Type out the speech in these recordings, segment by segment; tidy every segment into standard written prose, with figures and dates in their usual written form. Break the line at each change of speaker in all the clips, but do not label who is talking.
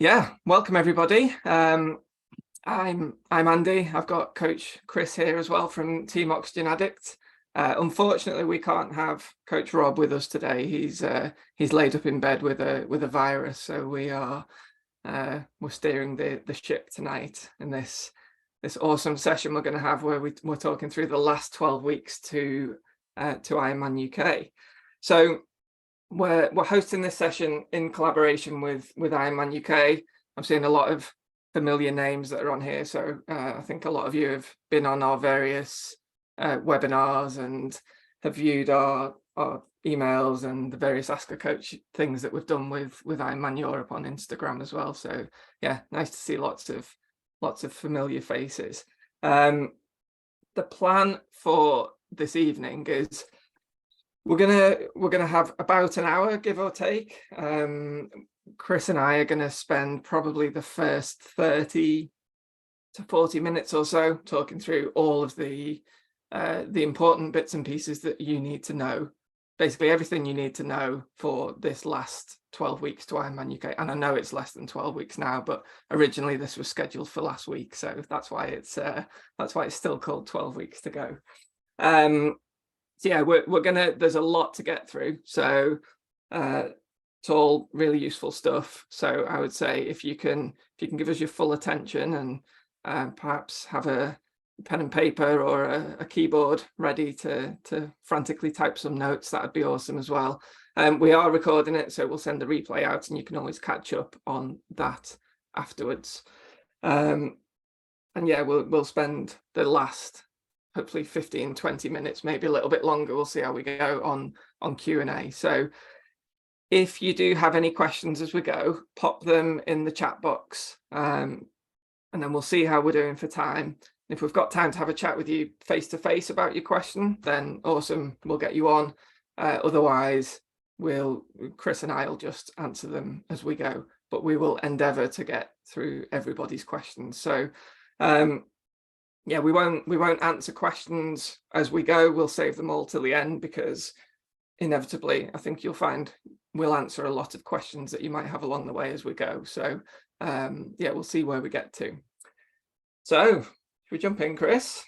Yeah, welcome everybody. I'm Andy. I've got Coach Chris here as well from Team Oxygenaddict. Unfortunately, we can't have Coach Rob with us today. He's laid up in bed with a virus, so we're steering the ship tonight in this awesome session we're going to have where we're talking through the last 12 weeks to Ironman UK. So we're hosting this session in collaboration with Ironman UK. I'm seeing a lot of familiar names that are on here, so I think a lot of you have been on our various webinars and have viewed our emails and the various Ask a Coach things that we've done with Ironman Europe on Instagram as well. So yeah, nice to see lots of familiar faces. The plan for this evening is we're gonna have about an hour, give or take. Chris and I are gonna spend probably the first 30 to 40 minutes or so talking through all of the important bits and pieces that you need to know. Basically everything you need to know for this last 12 weeks to Ironman UK. And I know it's less than 12 weeks now, but originally this was scheduled for last week, so that's why it's still called 12 weeks to go. So yeah, there's a lot to get through, so it's all really useful stuff. So I would say if you can give us your full attention and perhaps have a pen and paper or a keyboard ready to frantically type some notes, that would be awesome as well. We are recording it, so we'll send the replay out and you can always catch up on that afterwards. And yeah, we'll spend the last hopefully 15-20 minutes, maybe a little bit longer. We'll see how we go on Q&A. So if you do have any questions as we go, pop them in the chat box, and then we'll see how we're doing for time. If we've got time to have a chat with you face to face about your question, then awesome, we'll get you on. Otherwise, Chris and I will just answer them as we go, but we will endeavour to get through everybody's questions. So yeah, we won't answer questions as we go. We'll save them all till the end, because inevitably I think you'll find we'll answer a lot of questions that you might have along the way as we go. So yeah, we'll see where we get to. So should we jump in, Chris?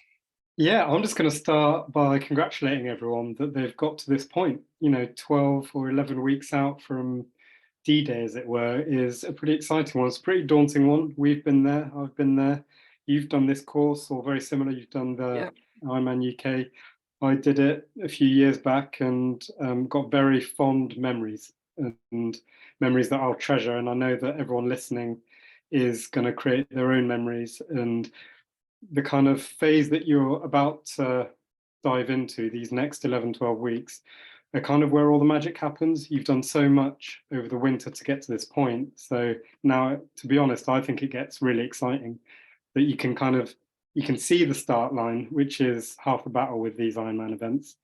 Yeah, I'm just going to start by congratulating everyone that they've got to this point. 12 or 11 weeks out from D-Day, as it were, is a pretty exciting one. It's a pretty daunting one. We've been there. I've been there. You've done this course, or very similar. You've done the Ironman UK. I did it a few years back and got very fond memories and memories that I'll treasure. And I know that everyone listening is going to create their own memories. And the kind of phase that you're about to dive into, these next 11, 12 weeks, are kind of where all the magic happens. You've done so much over the winter to get to this point. So now, to be honest, I think it gets really exciting that you can see the start line, which is half the battle with these Ironman events.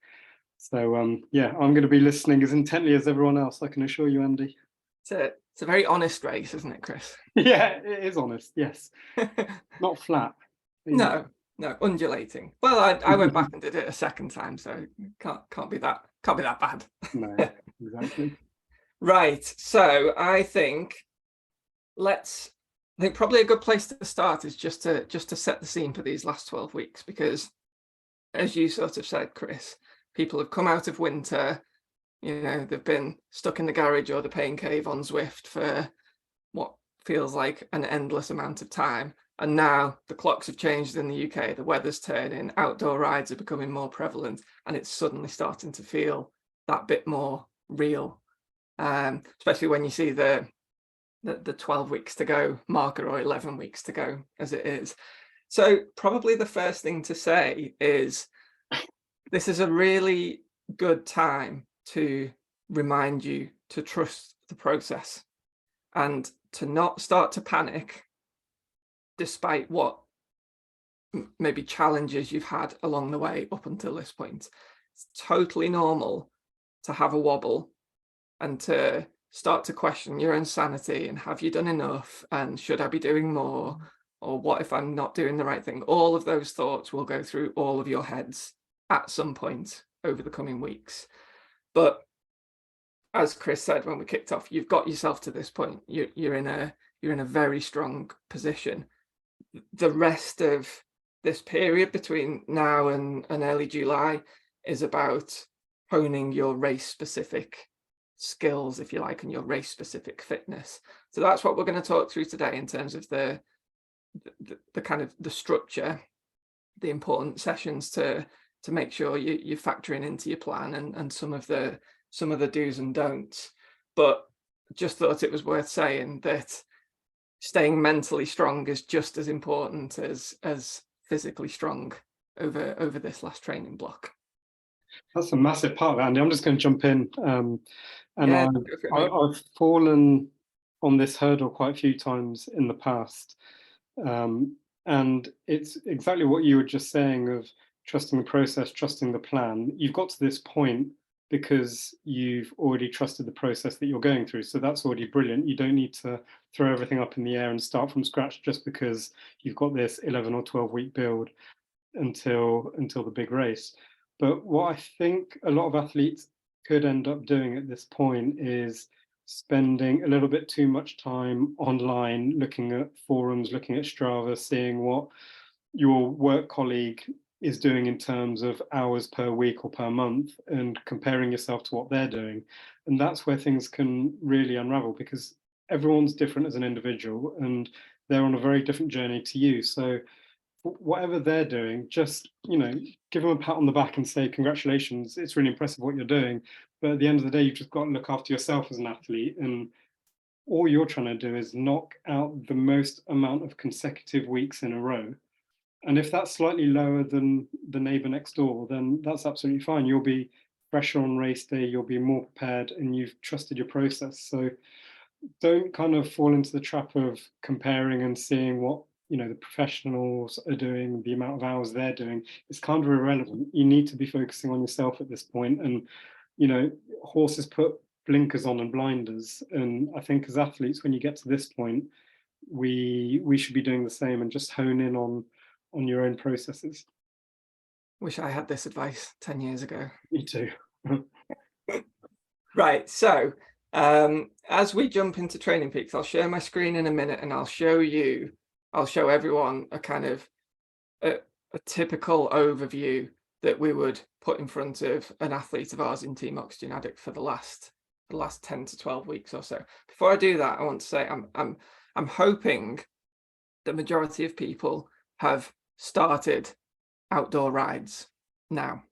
So yeah, I'm going to be listening as intently as everyone else, I can assure you, Andy.
It's a very honest race, isn't it, Chris?
Yeah, it is honest, yes. Not flat.
No, undulating. Well, I went back and did it a second time, so can't be that bad.
No, exactly.
Right. So I think probably a good place to start is just to set the scene for these last 12 weeks, because as you sort of said, Chris, people have come out of winter, they've been stuck in the garage or the pain cave on Zwift for what feels like an endless amount of time. And now the clocks have changed in the UK, the weather's turning, outdoor rides are becoming more prevalent, and it's suddenly starting to feel that bit more real, especially when you see the 12 weeks to go marker, or 11 weeks to go as it is. So probably the first thing to say is this is a really good time to remind you to trust the process and to not start to panic despite what maybe challenges you've had along the way up until this point. It's totally normal to have a wobble and to start to question your own sanity and have you done enough, and should I be doing more, or what if I'm not doing the right thing? All of those thoughts will go through all of your heads at some point over the coming weeks. But as Chris said when we kicked off, you've got yourself to this point. You're in you're in a very strong position. The rest of this period between now and early July is about honing your race specific skills, if you like, and your race specific fitness. So that's what we're going to talk through today in terms of the kind of the structure, the important sessions to make sure you're factoring into your plan, and some of the do's and don'ts. But just thought it was worth saying that staying mentally strong is just as important as physically strong over this last training block.
That's a massive part of it, Andy. I'm just going to jump in.
Yeah,
I've fallen on this hurdle quite a few times in the past. And it's exactly what you were just saying of trusting the process, trusting the plan. You've got to this point because you've already trusted the process that you're going through. So that's already brilliant. You don't need to throw everything up in the air and start from scratch just because you've got this 11 or 12 week build until the big race. But what I think a lot of athletes could end up doing at this point is spending a little bit too much time online, looking at forums, looking at Strava, seeing what your work colleague is doing in terms of hours per week or per month, and comparing yourself to what they're doing. And that's where things can really unravel, because everyone's different as an individual and they're on a very different journey to you. So whatever they're doing, just, give them a pat on the back and say, congratulations, it's really impressive what you're doing. But at the end of the day, you've just got to look after yourself as an athlete. And all you're trying to do is knock out the most amount of consecutive weeks in a row. And if that's slightly lower than the neighbor next door, then that's absolutely fine. You'll be fresher on race day, you'll be more prepared, and you've trusted your process. So don't kind of fall into the trap of comparing and seeing what the professionals are doing, the amount of hours they're doing. It's kind of irrelevant. You need to be focusing on yourself at this point. And horses put blinkers on and blinders, and I think as athletes, when you get to this point, we should be doing the same and just hone in on your own processes.
Wish I had this advice 10 years ago.
Me too.
Right, so as we jump into Training Peaks, I'll share my screen in a minute, and I'll show everyone a kind of a typical overview that we would put in front of an athlete of ours in Team Oxygenaddict for the last 10 to 12 weeks or so. Before I do that, I want to say I'm hoping the majority of people have started outdoor rides now.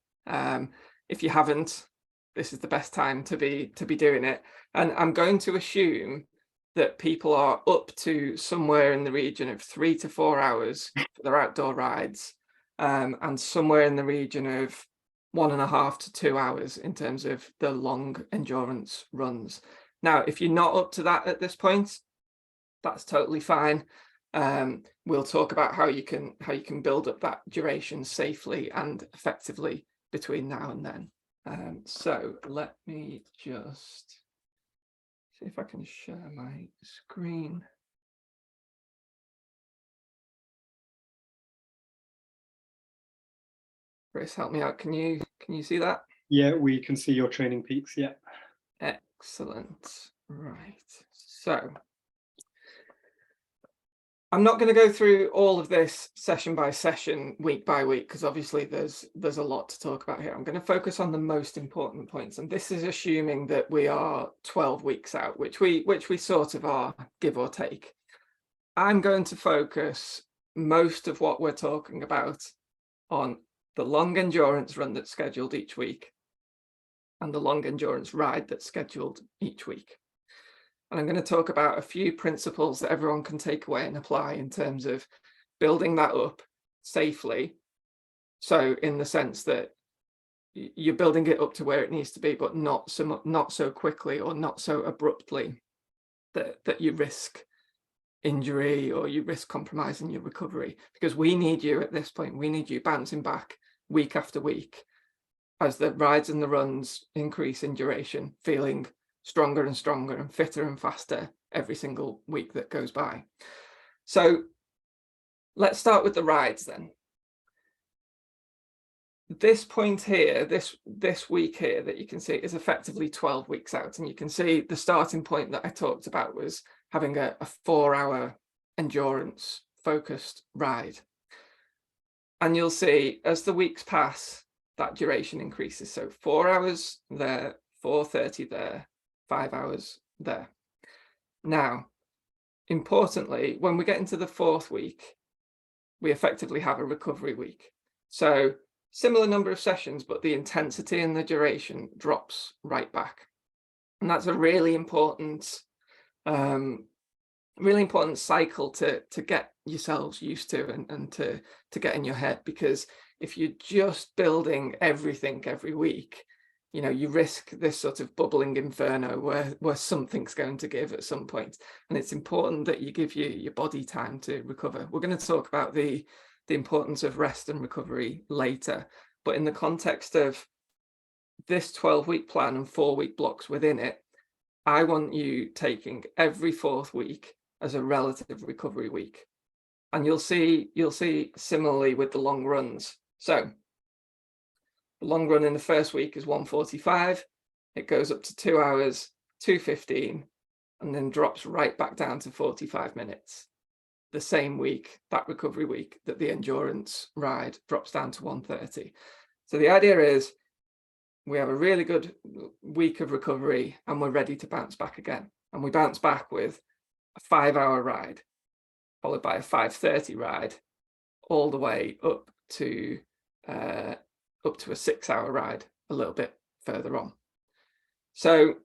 If you haven't, this is the best time to be doing it. And I'm going to assume that people are up to somewhere in the region of 3 to 4 hours for their outdoor rides, and somewhere in the region of 1.5 to 2 hours in terms of the long endurance runs. Now, if you're not up to that at this point, that's totally fine. We'll talk about how you can build up that duration safely and effectively between now and then. So let me just see if I can share my screen. Chris, help me out. Can you see that?
Yeah, we can see your Training Peaks. Yeah.
Excellent. Right. So I'm not going to go through all of this session by session, week by week, because obviously there's a lot to talk about here. I'm going to focus on the most important points, and this is assuming that we are 12 weeks out, which we sort of are, give or take. I'm going to focus most of what we're talking about on the long endurance run that's scheduled each week and the long endurance ride that's scheduled each week. And I'm going to talk about a few principles that everyone can take away and apply in terms of building that up safely. So in the sense that you're building it up to where it needs to be, but not so quickly or not so abruptly that you risk injury or you risk compromising your recovery. Because we need you at this point. We need you bouncing back week after week as the rides and the runs increase in duration, feeling stronger and stronger and fitter and faster every single week that goes by. So let's start with the rides then. This point here, this week here that you can see is effectively 12 weeks out, and you can see the starting point that I talked about was having a 4-hour endurance focused ride. And you'll see as the weeks pass, that duration increases. So 4 hours there, 4:30 there, 5 hours there. Now, importantly, when we get into the 4th week, we effectively have a recovery week. So similar number of sessions, but the intensity and the duration drops right back. And that's a really important cycle to get yourselves used to and to get in your head, because if you're just building everything every week, you know, you risk this sort of bubbling inferno where something's going to give at some point. And it's important that you give your body time to recover. We're going to talk about the importance of rest and recovery later, but in the context of this 12-week plan and 4-week blocks within it, I want you taking every 4th week as a relative recovery week. And you'll see similarly with the long runs. So the long run in the first week is 1:45. It goes up to 2 hours, 2:15, and then drops right back down to 45 minutes. The same week, that recovery week, that the endurance ride drops down to 1:30. So the idea is we have a really good week of recovery and we're ready to bounce back again. And we bounce back with a 5-hour ride, followed by a 5:30 ride, all the way up to a 6-hour ride a little bit further on. So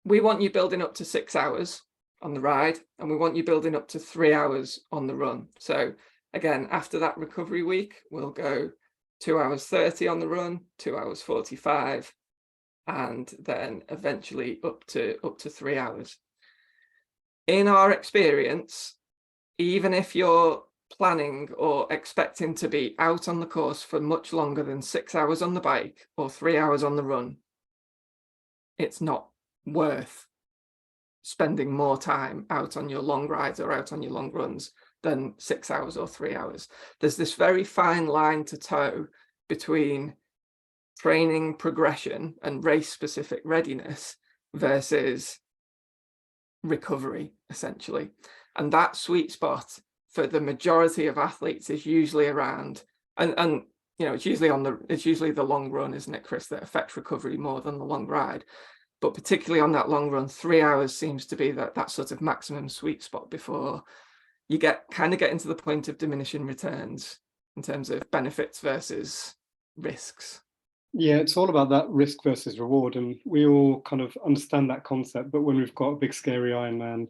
we want you building up to 6 hours on the ride, and we want you building up to 3 hours on the run. So again, after that recovery week, we'll go 2 hours 30 on the run, 2 hours 45, and then eventually up to 3 hours. In our experience, even if you're planning or expecting to be out on the course for much longer than 6 hours on the bike or 3 hours on the run, it's not worth spending more time out on your long rides or out on your long runs than 6 hours or 3 hours. There's this very fine line to toe between training progression and race-specific readiness versus recovery, essentially. And that sweet spot for the majority of athletes is usually around, and you know, it's usually the long run, isn't it, Chris, that affects recovery more than the long ride. But particularly on that long run, 3 hours seems to be that sort of maximum sweet spot before you get into the point of diminishing returns in terms of benefits versus risks.
Yeah, it's all about that risk versus reward, and we all kind of understand that concept. But when we've got a big scary Ironman,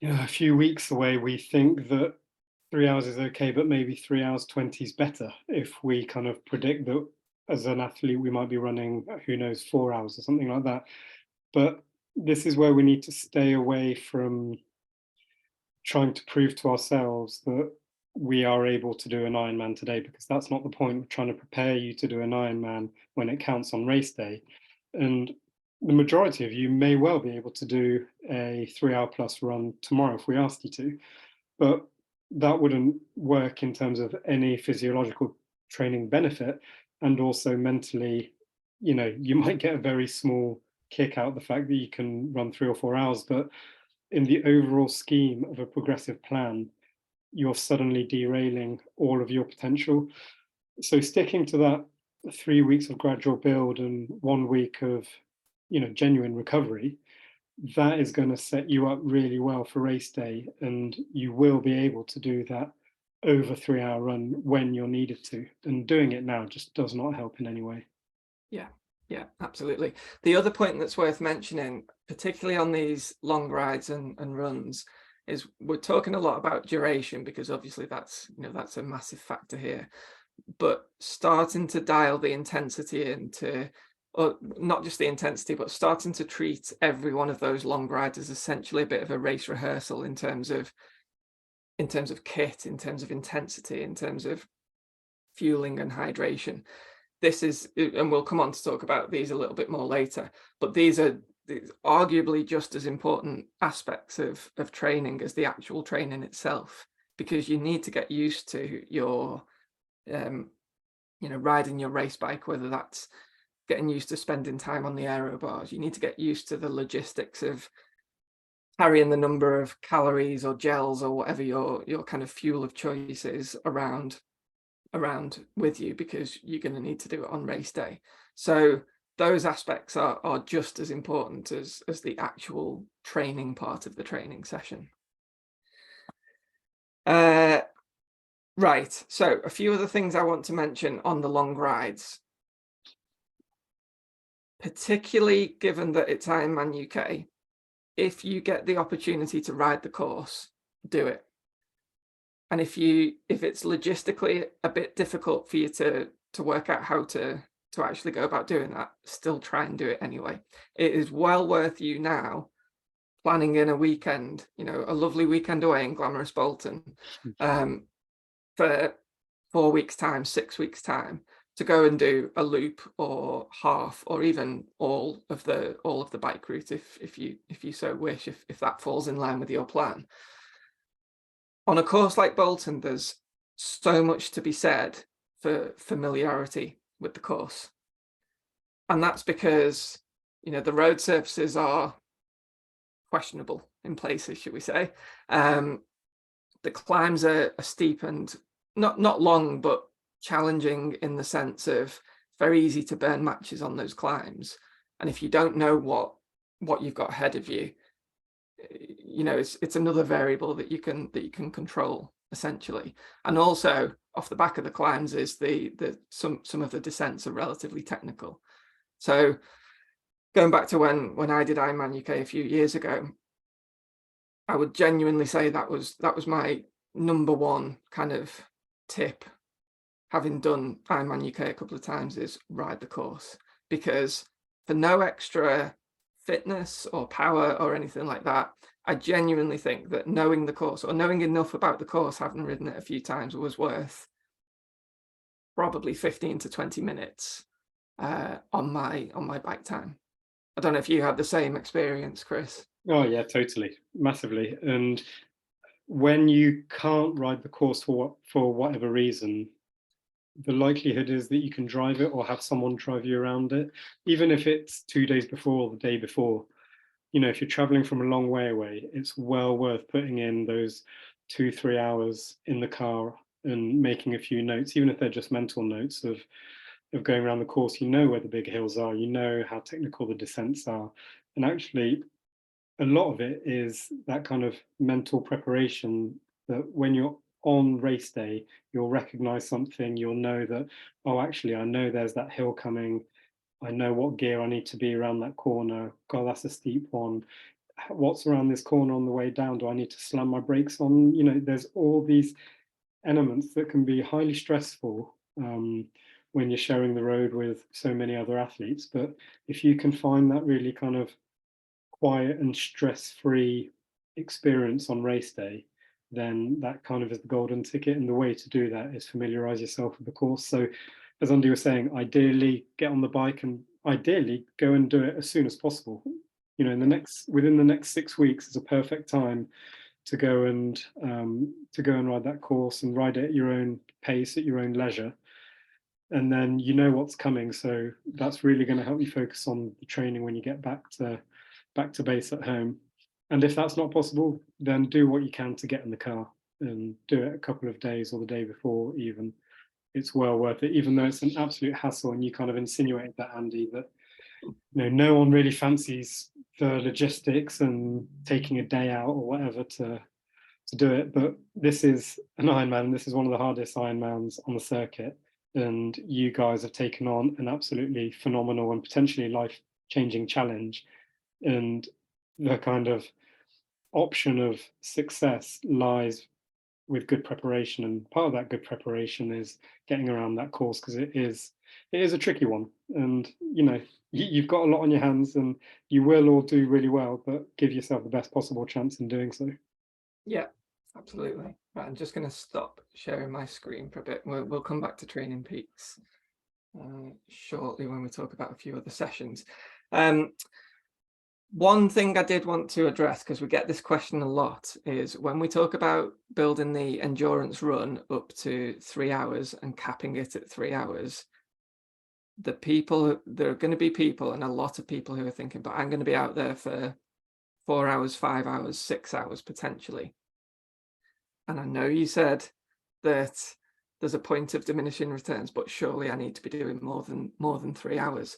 you know, a few weeks away, we think that 3 hours is okay, but maybe 3 hours 20 is better if we kind of predict that as an athlete we might be running, who knows, 4 hours or something like that. But this is where we need to stay away from trying to prove to ourselves that we are able to do an Ironman today, because that's not the point. We're trying to prepare you to do an Ironman when it counts on race day. And the majority of you may well be able to do a 3-hour plus run tomorrow if we asked you to, but that wouldn't work in terms of any physiological training benefit. And also mentally, you know, you might get a very small kick out of the fact that you can run 3 or 4 hours, but in the overall scheme of a progressive plan, you're suddenly derailing all of your potential. So sticking to that 3 weeks of gradual build and 1 week of, you know, genuine recovery, that is going to set you up really well for race day, and you will be able to do that over 3-hour run when you're needed to. And doing it now just does not help in any way.
Yeah, absolutely. The other point that's worth mentioning, particularly on these long rides and runs, is we're talking a lot about duration, because obviously that's a massive factor here, but starting to dial the intensity into, or not just the intensity, but starting to treat every one of those long rides as essentially a bit of a race rehearsal in terms of kit, in terms of intensity, in terms of fueling and hydration. This is, and we'll come on to talk about these a little bit more later, but these are arguably just as important aspects of training as the actual training itself, because you need to get used to your riding your race bike, whether that's getting used to spending time on the aero bars. You need to get used to the logistics of carrying the number of calories or gels or whatever your kind of fuel of choice is around with you, because you're going to need to do it on race day. So those aspects are just as important as the actual training part of the training session. Right, so a few other things I want to mention on the long rides, particularly given that it's Ironman UK. If you get the opportunity to ride the course, do it. And if it's logistically a bit difficult for you to work out how to actually go about doing that, still try and do it anyway. It is well worth you now planning in a weekend, a lovely weekend away in glamorous Bolton, for 4 weeks time, 6 weeks time, to go and do a loop or half or even all of the bike route if you so wish, if that falls in line with your plan. On a course like Bolton, there's so much to be said for familiarity with the course. And that's because, the road surfaces are questionable in places, should we say. The climbs are steep and not long, but challenging in the sense of very easy to burn matches on those climbs. And if you don't know what you've got ahead of you, it's another variable that you can control, essentially. And also off the back of the climbs is some of the descents are relatively technical. So going back to when I did Ironman UK a few years ago, I would genuinely say that was my number one kind of tip, having done Ironman UK a couple of times, is ride the course. Because for no extra fitness or power or anything like that, I genuinely think that knowing the course, or knowing enough about the course, having ridden it a few times, was worth probably 15 to 20 minutes on my bike time. I don't know if you had the same experience, Chris.
Oh yeah, totally, massively. And when you can't ride the course for whatever reason, the likelihood is that you can drive it or have someone drive you around it, even if it's 2 days before or the day before. If you're traveling from a long way away, it's well worth putting in those 2-3 hours in the car and making a few notes, even if they're just mental notes of going around the course. You know where the big hills are, you know how technical the descents are. And actually, a lot of it is that kind of mental preparation, that when you're on race day, you'll recognize something, you'll know that, oh, actually, I know there's that hill coming. I know what gear I need to be around that corner. God, that's a steep one. What's around this corner on the way down? Do I need to slam my brakes on? There's all these elements that can be highly stressful when you're sharing the road with so many other athletes. But if you can find that really kind of quiet and stress-free experience on race day, then that kind of is the golden ticket. And the way to do that is familiarize yourself with the course. So as Andy was saying, ideally get on the bike and ideally go and do it as soon as possible. Within the next 6 weeks is a perfect time to go and ride that course, and ride it at your own pace, at your own leisure. And then you know what's coming. So that's really going to help you focus on the training when you get back to base at home. And if that's not possible, then do what you can to get in the car and do it a couple of days or the day before even. It's well worth it, even though it's an absolute hassle. And you kind of insinuated that, Andy, that no one really fancies the logistics and taking a day out or whatever to do it. But this is an Ironman. This is one of the hardest Ironmans on the circuit. And you guys have taken on an absolutely phenomenal and potentially life-changing challenge. And the kind of option of success lies with good preparation, and part of that good preparation is getting around that course, because it is a tricky one. And you've got a lot on your hands, and you will all do really well, but give yourself the best possible chance in doing so.
Yeah, absolutely. Right, I'm just going to stop sharing my screen for a bit. We'll come back to Training Peaks shortly when we talk about a few other sessions. One thing I did want to address, because we get this question a lot, is when we talk about building the endurance run up to 3 hours and capping it at 3 hours, there are going to be people, and a lot of people, who are thinking, but I'm going to be out there for 4 hours, 5 hours, 6 hours potentially. And I know you said that there's a point of diminishing returns, but surely I need to be doing more than 3 hours.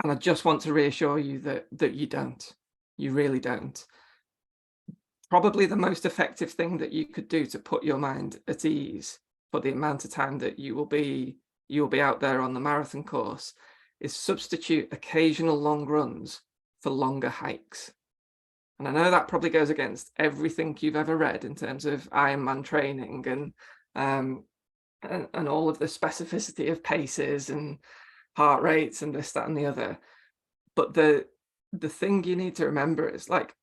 And I just want to reassure you that you don't. You really don't. Probably the most effective thing that you could do to put your mind at ease for the amount of time that you will be out there on the marathon course is substitute occasional long runs for longer hikes. And I know that probably goes against everything you've ever read in terms of Ironman training and all of the specificity of paces and heart rates and this, that, and the other. But the thing you need to remember is, like,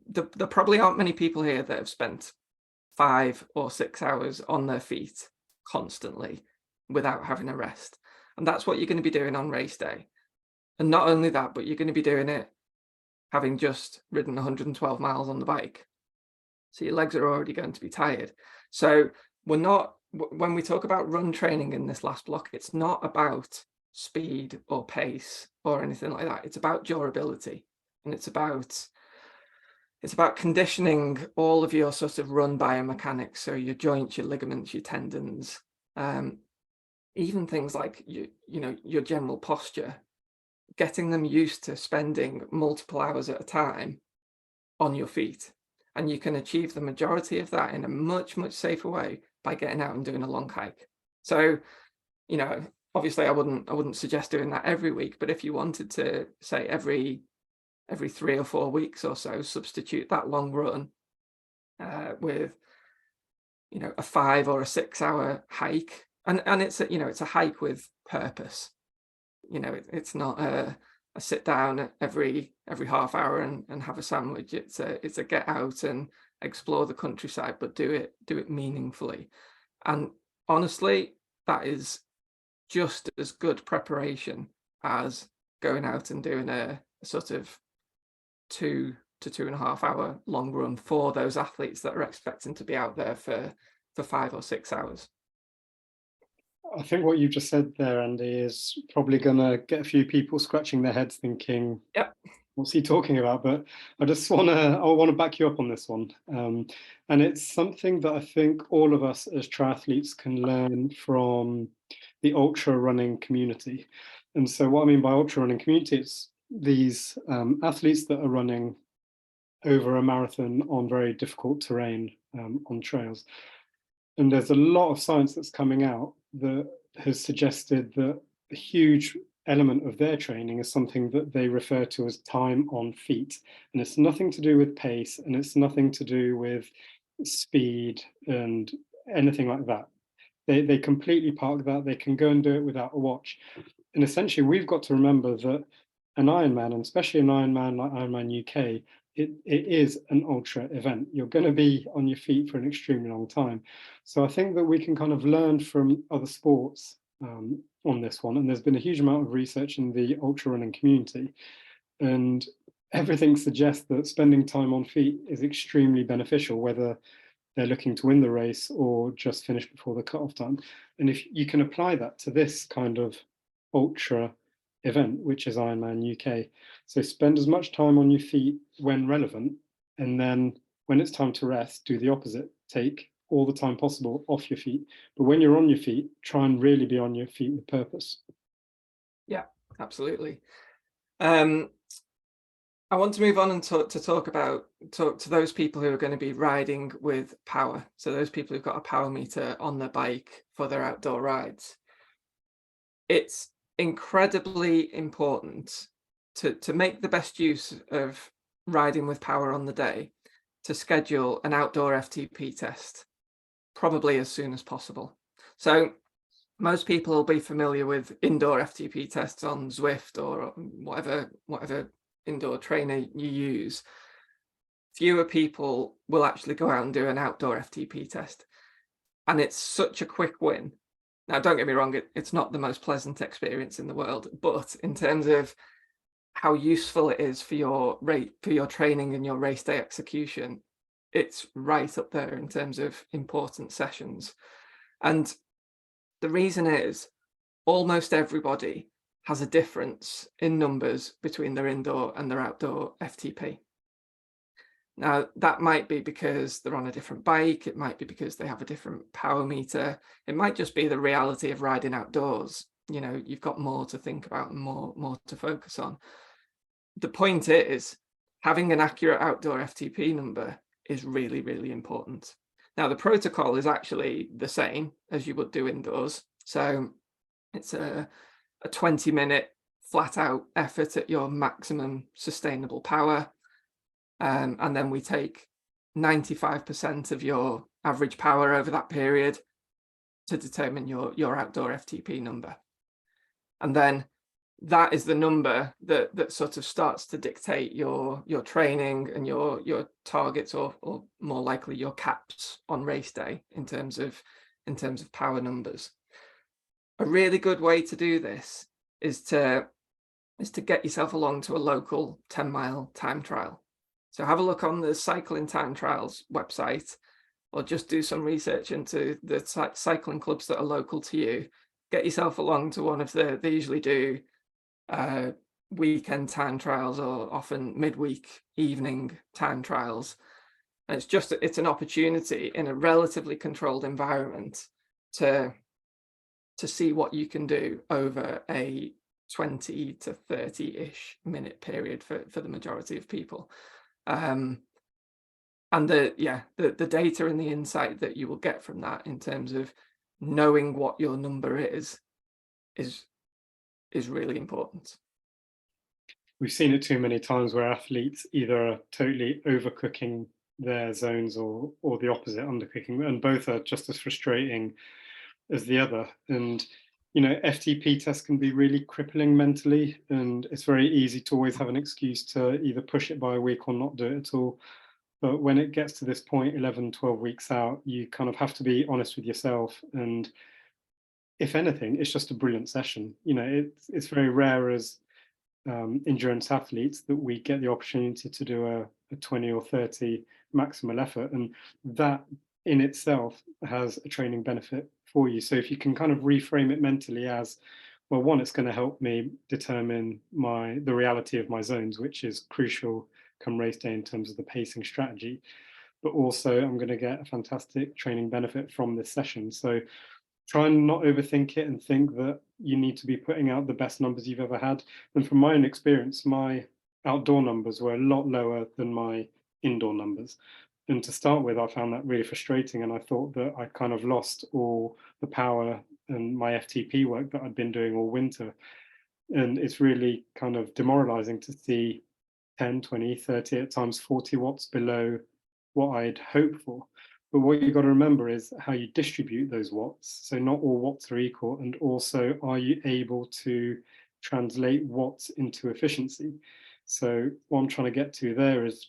there probably aren't many people here that have spent 5 or 6 hours on their feet constantly without having a rest. And that's what you're going to be doing on race day. And not only that, but you're going to be doing it having just ridden 112 miles on the bike. So your legs are already going to be tired. So when we talk about run training in this last block, it's not about speed or pace or anything like that. It's about durability, and it's about conditioning all of your sort of run biomechanics. So your joints, your ligaments, your tendons, even things like your general posture, getting them used to spending multiple hours at a time on your feet. And you can achieve the majority of that in a much, much safer way by getting out and doing a long hike. So, obviously I wouldn't suggest doing that every week, but if you wanted to, say, every 3 or 4 weeks or so, substitute that long run with a 5 or a 6 hour hike, and it's a hike with purpose. It's not a sit down every half hour and have a sandwich. It's a get out and explore the countryside, but do it meaningfully. And honestly, that is just as good preparation as going out and doing a sort of 2 to 2.5 hour long run for those athletes that are expecting to be out there for 5 or 6 hours.
I think what you just said there, Andy, is probably going to get a few people scratching their heads thinking,
Yep.
What's he talking about? But I want to back you up on this one. And it's something that I think all of us as triathletes can learn from the ultra running community. And so what I mean by ultra running community, it's these athletes that are running over a marathon on very difficult terrain on trails. And there's a lot of science that's coming out that has suggested that a huge element of their training is something that they refer to as time on feet. And it's nothing to do with pace, and it's nothing to do with speed and anything like that. They completely park that. They can go and do it without a watch. And essentially, we've got to remember that an Ironman, and especially an Ironman like Ironman UK, it is an ultra event. You're going to be on your feet for an extremely long time. So I think that we can kind of learn from other sports on this one. And there's been a huge amount of research in the ultra running community. And everything suggests that spending time on feet is extremely beneficial, whether they're looking to win the race or just finish before the cutoff time. And if you can apply that to this kind of ultra event, which is Ironman UK. So spend as much time on your feet when relevant, and then when it's time to rest, do the opposite. Take all the time possible off your feet. But when you're on your feet, try and really be on your feet with purpose.
Yeah, absolutely. I want to move on and talk to those people who are going to be riding with power. So those people who've got a power meter on their bike for their outdoor rides. It's incredibly important to make the best use of riding with power on the day, to schedule an outdoor FTP test, probably as soon as possible. So most people will be familiar with indoor FTP tests on Zwift or whatever indoor trainer you use. Fewer people will actually go out and do an outdoor FTP test. And it's such a quick win. Now, don't get me wrong, it's not the most pleasant experience in the world, but in terms of how useful it is for your training and your race day execution, it's right up there in terms of important sessions. And the reason is almost everybody has a difference in numbers between their indoor and their outdoor FTP. Now, that might be because they're on a different bike. It might be because they have a different power meter. It might just be the reality of riding outdoors. You know, you've got more to think about and more to focus on. The point is, having an accurate outdoor FTP number is really, really important. Now, the protocol is actually the same as you would do indoors. So it's a 20-minute flat out effort at your maximum sustainable power. And then we take 95% of your average power over that period to determine your outdoor FTP number. And then that is the number that sort of starts to dictate your training and your targets, or more likely your caps on race day in terms of power numbers. A really good way to do this is to get yourself along to a local 10-mile time trial. So have a look on the Cycling Time Trials website, or just do some research into the cycling clubs that are local to you. Get yourself along to one of they usually do weekend time trials, or often midweek evening time trials. And it's an opportunity in a relatively controlled environment to see what you can do over a 20 to 30-ish minute period for the majority of people. And the data and the insight that you will get from that in terms of knowing what your number is really important.
We've seen it too many times where athletes either are totally overcooking their zones or the opposite, undercooking, and both are just as frustrating as the other. And you know, FTP tests can be really crippling mentally, and it's very easy to always have an excuse to either push it by a week or not do it at all. But when it gets to this point, 11, 12 weeks out, you kind of have to be honest with yourself. And if anything, it's just a brilliant session. You know, it's very rare as endurance athletes that we get the opportunity to do a 20 or 30 maximal effort. And that in itself has a training benefit for you. So if you can kind of reframe it mentally as, well, one, it's going to help me determine the reality of my zones, which is crucial come race day in terms of the pacing strategy. But also I'm going to get a fantastic training benefit from this session. So try and not overthink it and think that you need to be putting out the best numbers you've ever had. And from my own experience, my outdoor numbers were a lot lower than my indoor numbers. And to start with, I found that really frustrating. And I thought that I kind of lost all the power and my FTP work that I'd been doing all winter. And it's really kind of demoralizing to see 10, 20, 30, at times 40 watts below what I'd hoped for. But what you've got to remember is how you distribute those watts. So not all watts are equal. And also, are you able to translate watts into efficiency? So what I'm trying to get to there is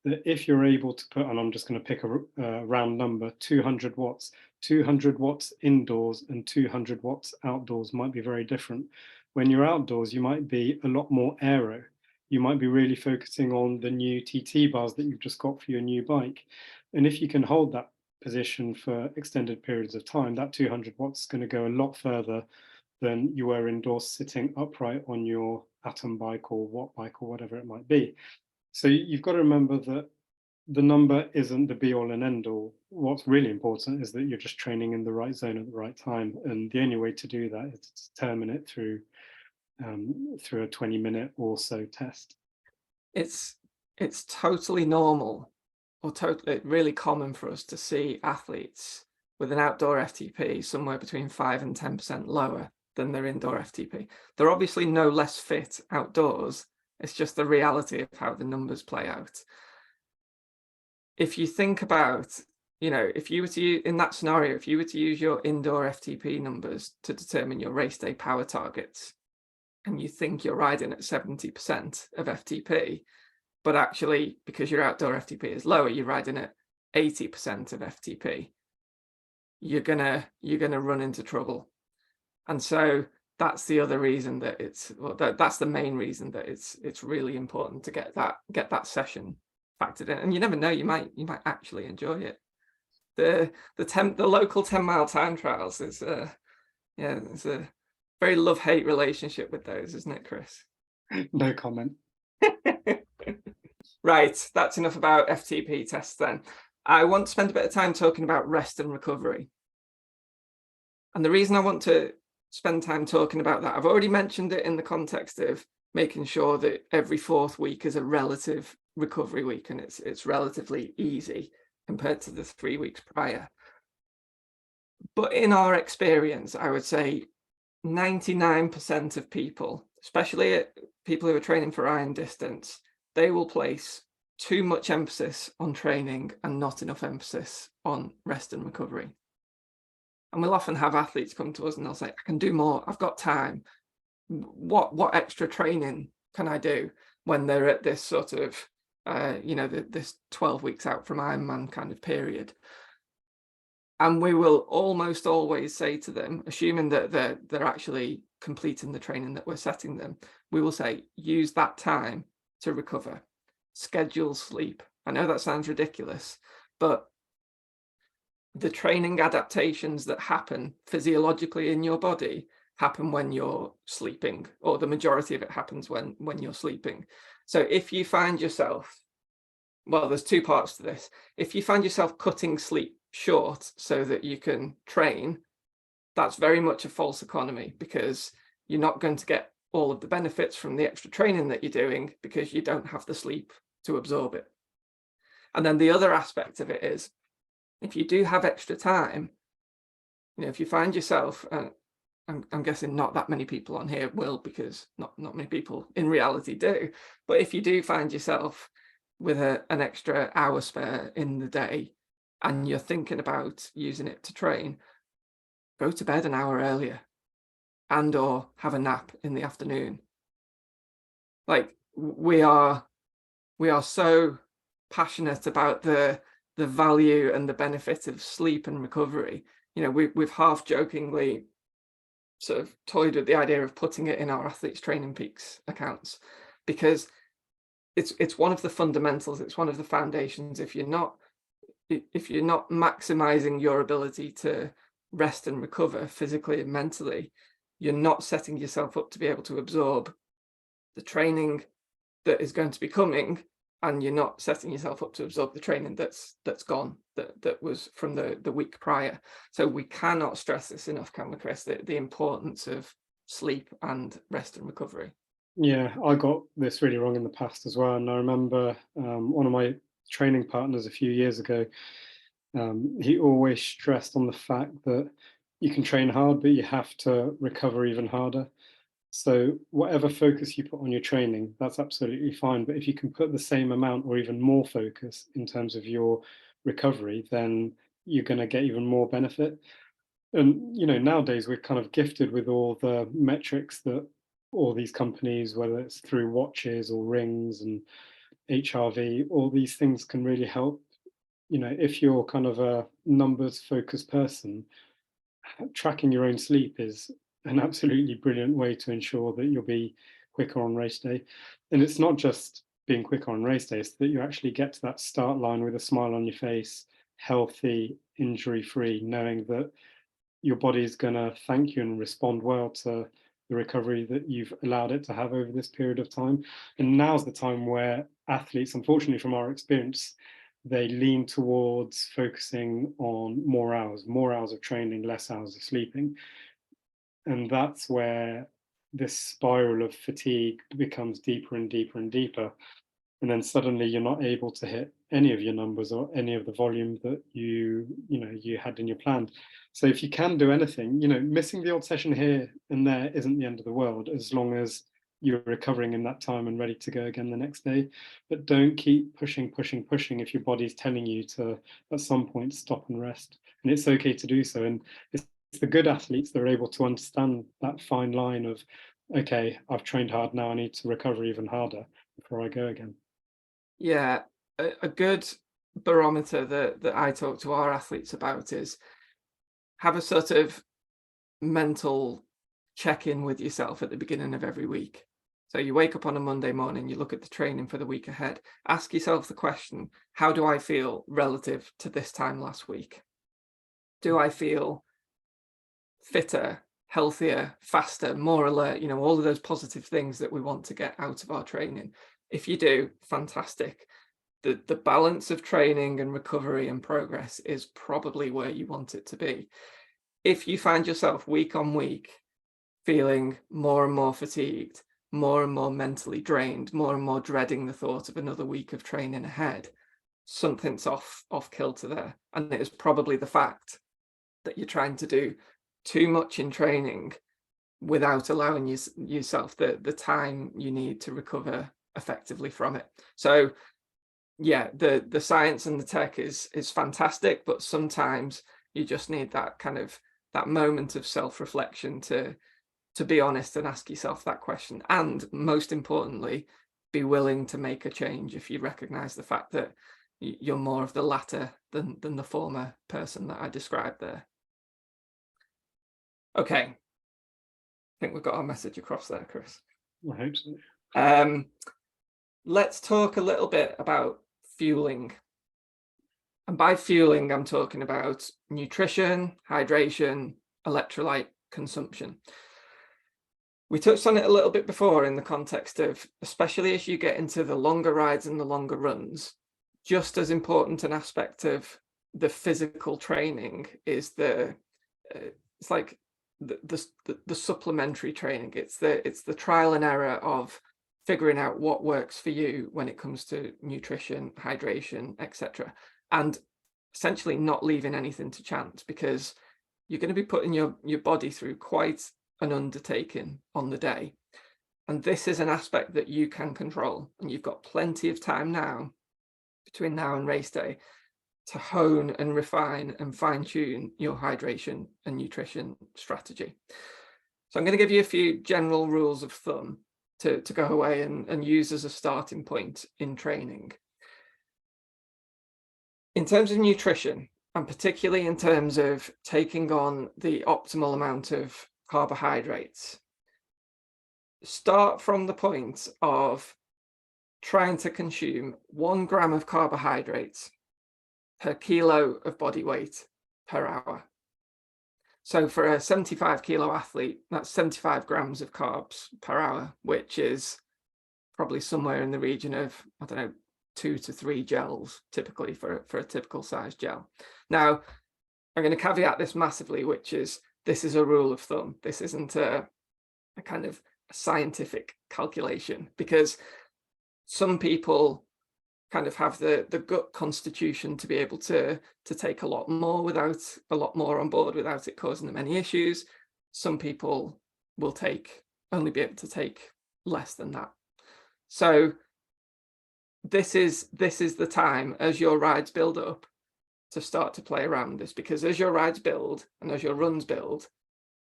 that if you're able to put, and I'm just going to pick a round number, 200 watts, 200 watts indoors and 200 watts outdoors might be very different. When you're outdoors, you might be a lot more aero. You might be really focusing on the new TT bars that you've just got for your new bike. And if you can hold that position for extended periods of time, that 200 watts is going to go a lot further than you were indoors sitting upright on your Atom bike or Watt bike or whatever it might be. So you've got to remember that the number isn't the be all and end all. What's really important is that you're just training in the right zone at the right time. And the only way to do that is to determine it through a 20-minute or so test.
It's totally normal, or totally really common for us to see athletes with an outdoor FTP somewhere between 5 and 10% lower than their indoor FTP. They're obviously no less fit outdoors. It's just the reality of how the numbers play out. If you think about, you know, if you were to, in that scenario, if you were to use your indoor FTP numbers to determine your race day power targets, and you think you're riding at 70% of FTP, but actually, because your outdoor FTP is lower, you're riding at 80% of FTP, you're gonna run into trouble. And so that's the other reason that that's the main reason that it's really important to get that session factored in. And you never know, you might actually enjoy it. The local 10-mile time trials is it's a very love-hate relationship with those, isn't it, Chris?
No comment.
Right, that's enough about FTP tests then. I want to spend a bit of time talking about rest and recovery. And the reason I want to spend time talking about that, I've already mentioned it in the context of making sure that every 4th week is a relative recovery week, and it's relatively easy compared to the 3 weeks prior. But in our experience, I would say 99% of people, especially people who are training for iron distance, they will place too much emphasis on training and not enough emphasis on rest and recovery. And we'll often have athletes come to us and they'll say, I can do more, I've got time. What extra training can I do, when they're at this sort of, this 12 weeks out from Ironman kind of period? And we will almost always say to them, assuming that they're actually completing the training that we're setting them, we will say, use that time to recover, schedule sleep. I know that sounds ridiculous, but the training adaptations that happen physiologically in your body happen when you're sleeping, or the majority of it happens when you're sleeping. So if you find yourself, well, there's 2 parts to this. If you find yourself cutting sleep short so that you can train, that's very much a false economy, because you're not going to get all of the benefits from the extra training that you're doing because you don't have the sleep to absorb it. And then the other aspect of it is, if you do have extra time, if you find yourself, I'm guessing not that many people on here will, because not many people in reality do, but if you do find yourself with an extra hour spare in the day and you're thinking about using it to train, go to bed an hour earlier and or have a nap in the afternoon. Like, we are so passionate about the value and the benefit of sleep and recovery. We've half jokingly sort of toyed with the idea of putting it in our Athletes Training Peaks accounts, because it's one of the fundamentals, it's one of the foundations. If you're not maximizing your ability to rest and recover physically and mentally, you're not setting yourself up to be able to absorb the training that is going to be coming, and you're not setting yourself up to absorb the training that's gone, that was from the week prior. So we cannot stress this enough, can we, Chris, the importance of sleep and rest and recovery.
Yeah, I got this really wrong in the past as well. And I remember one of my training partners a few years ago, he always stressed on the fact that you can train hard, but you have to recover even harder. So whatever focus you put on your training, that's absolutely fine. But if you can put the same amount or even more focus in terms of your recovery, then you're going to get even more benefit. And, nowadays we're kind of gifted with all the metrics that all these companies, whether it's through watches or rings and HRV, all these things can really help. If you're kind of a numbers focused person, tracking your own sleep is an absolutely brilliant way to ensure that you'll be quicker on race day. And it's not just being quicker on race day, it's that you actually get to that start line with a smile on your face, healthy, injury free, knowing that your body is going to thank you and respond well to the recovery that you've allowed it to have over this period of time. And now's the time where athletes, unfortunately from our experience, they lean towards focusing on more hours of training, less hours of sleeping. And that's where this spiral of fatigue becomes deeper and deeper and deeper. And then suddenly you're not able to hit any of your numbers or any of the volume that you had in your plan. So if you can do anything, missing the odd session here and there isn't the end of the world, as long as you're recovering in that time and ready to go again the next day. But don't keep pushing if your body's telling you to at some point stop and rest. And it's okay to do so. And it's the good athletes that are able to understand that fine line of, okay, I've trained hard, now I need to recover even harder before I go again.
Yeah, a good barometer that I talk to our athletes about is have a sort of mental check-in with yourself at the beginning of every week. So you wake up on a Monday morning, you look at the training for the week ahead, ask yourself the question, how do I feel relative to this time last week? Do I feel fitter, healthier, faster, more alert, all of those positive things that we want to get out of our training. If you do, fantastic. The balance of training and recovery and progress is probably where you want it to be. If you find yourself week on week feeling more and more fatigued, more and more mentally drained, more and more dreading the thought of another week of training ahead, something's off kilter there. And it is probably the fact that you're trying to do too much in training without allowing yourself the time you need to recover effectively from it. So yeah, the science and the tech is fantastic, but sometimes you just need that kind of that moment of self-reflection to be honest and ask yourself that question, and most importantly, be willing to make a change if you recognize the fact that you're more of the latter than the former person that I described there. Okay, I think we've got our message across there, Chris.
I hope so.
Let's talk a little bit about fueling. And by fueling, I'm talking about nutrition, hydration, electrolyte consumption. We touched on it a little bit before in the context of, especially as you get into the longer rides and the longer runs, just as important an aspect of the physical training is it's like the supplementary training. It's the trial and error of figuring out what works for you when it comes to nutrition, hydration, etc. And essentially not leaving anything to chance, because you're going to be putting your body through quite an undertaking on the day. And this is an aspect that you can control. And you've got plenty of time now, between now and race day, to hone and refine and fine tune your hydration and nutrition strategy. So I'm going to give you a few general rules of thumb to go away and use as a starting point in training. In terms of nutrition, and particularly in terms of taking on the optimal amount of carbohydrates, start from the point of trying to consume 1 gram of carbohydrates per kilo of body weight per hour. So for a 75 kilo athlete, that's 75 grams of carbs per hour, which is probably somewhere in the region of, I don't know, 2 to 3 gels typically for a typical size gel. Now, I'm going to caveat this massively, which is this is a rule of thumb. This isn't a kind of scientific calculation, because some people kind of have the gut constitution to be able to take a lot more on board without it causing them any issues. Some people will only be able to take less than that. So this is the time, as your rides build up, to start to play around this, because as your rides build and as your runs build,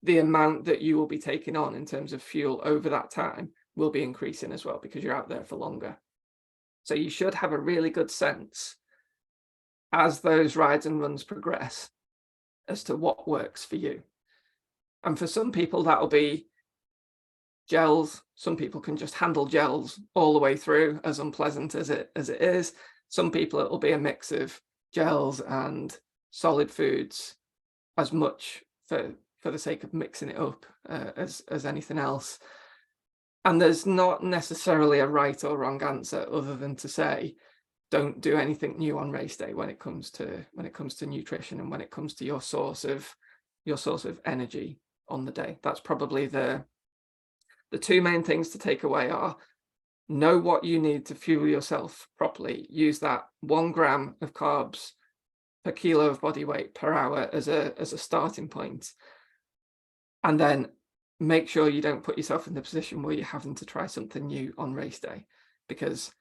the amount that you will be taking on in terms of fuel over that time will be increasing as well, because you're out there for longer. So you should have a really good sense as those rides and runs progress as to what works for you. And for some people, that'll be gels. Some people can just handle gels all the way through, as unpleasant as it is. Some people, it'll be a mix of gels and solid foods, as much for the sake of mixing it up as anything else. And there's not necessarily a right or wrong answer, other than to say, don't do anything new on race day when it comes to nutrition and when it comes to your source of energy on the day. That's probably the two main things to take away are: know what you need to fuel yourself properly. Use that 1 gram of carbs per kilo of body weight per hour as a starting point, and then make sure you don't put yourself in the position where you're having to try something new on race day, because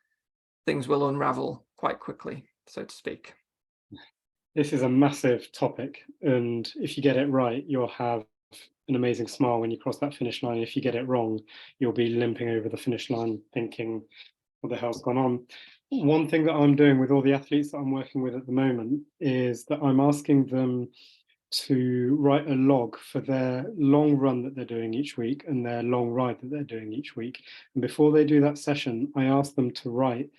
things will unravel quite quickly, so to speak.
This is a massive topic, and if you get it right, you'll have an amazing smile when you cross that finish line. If you get it wrong, you'll be limping over the finish line thinking, what the hell's gone on? One thing that I'm doing with all the athletes that I'm working with at the moment is that I'm asking them to write a log for their long run that they're doing each week and their long ride that they're doing each week. And before they do that session, I ask them to write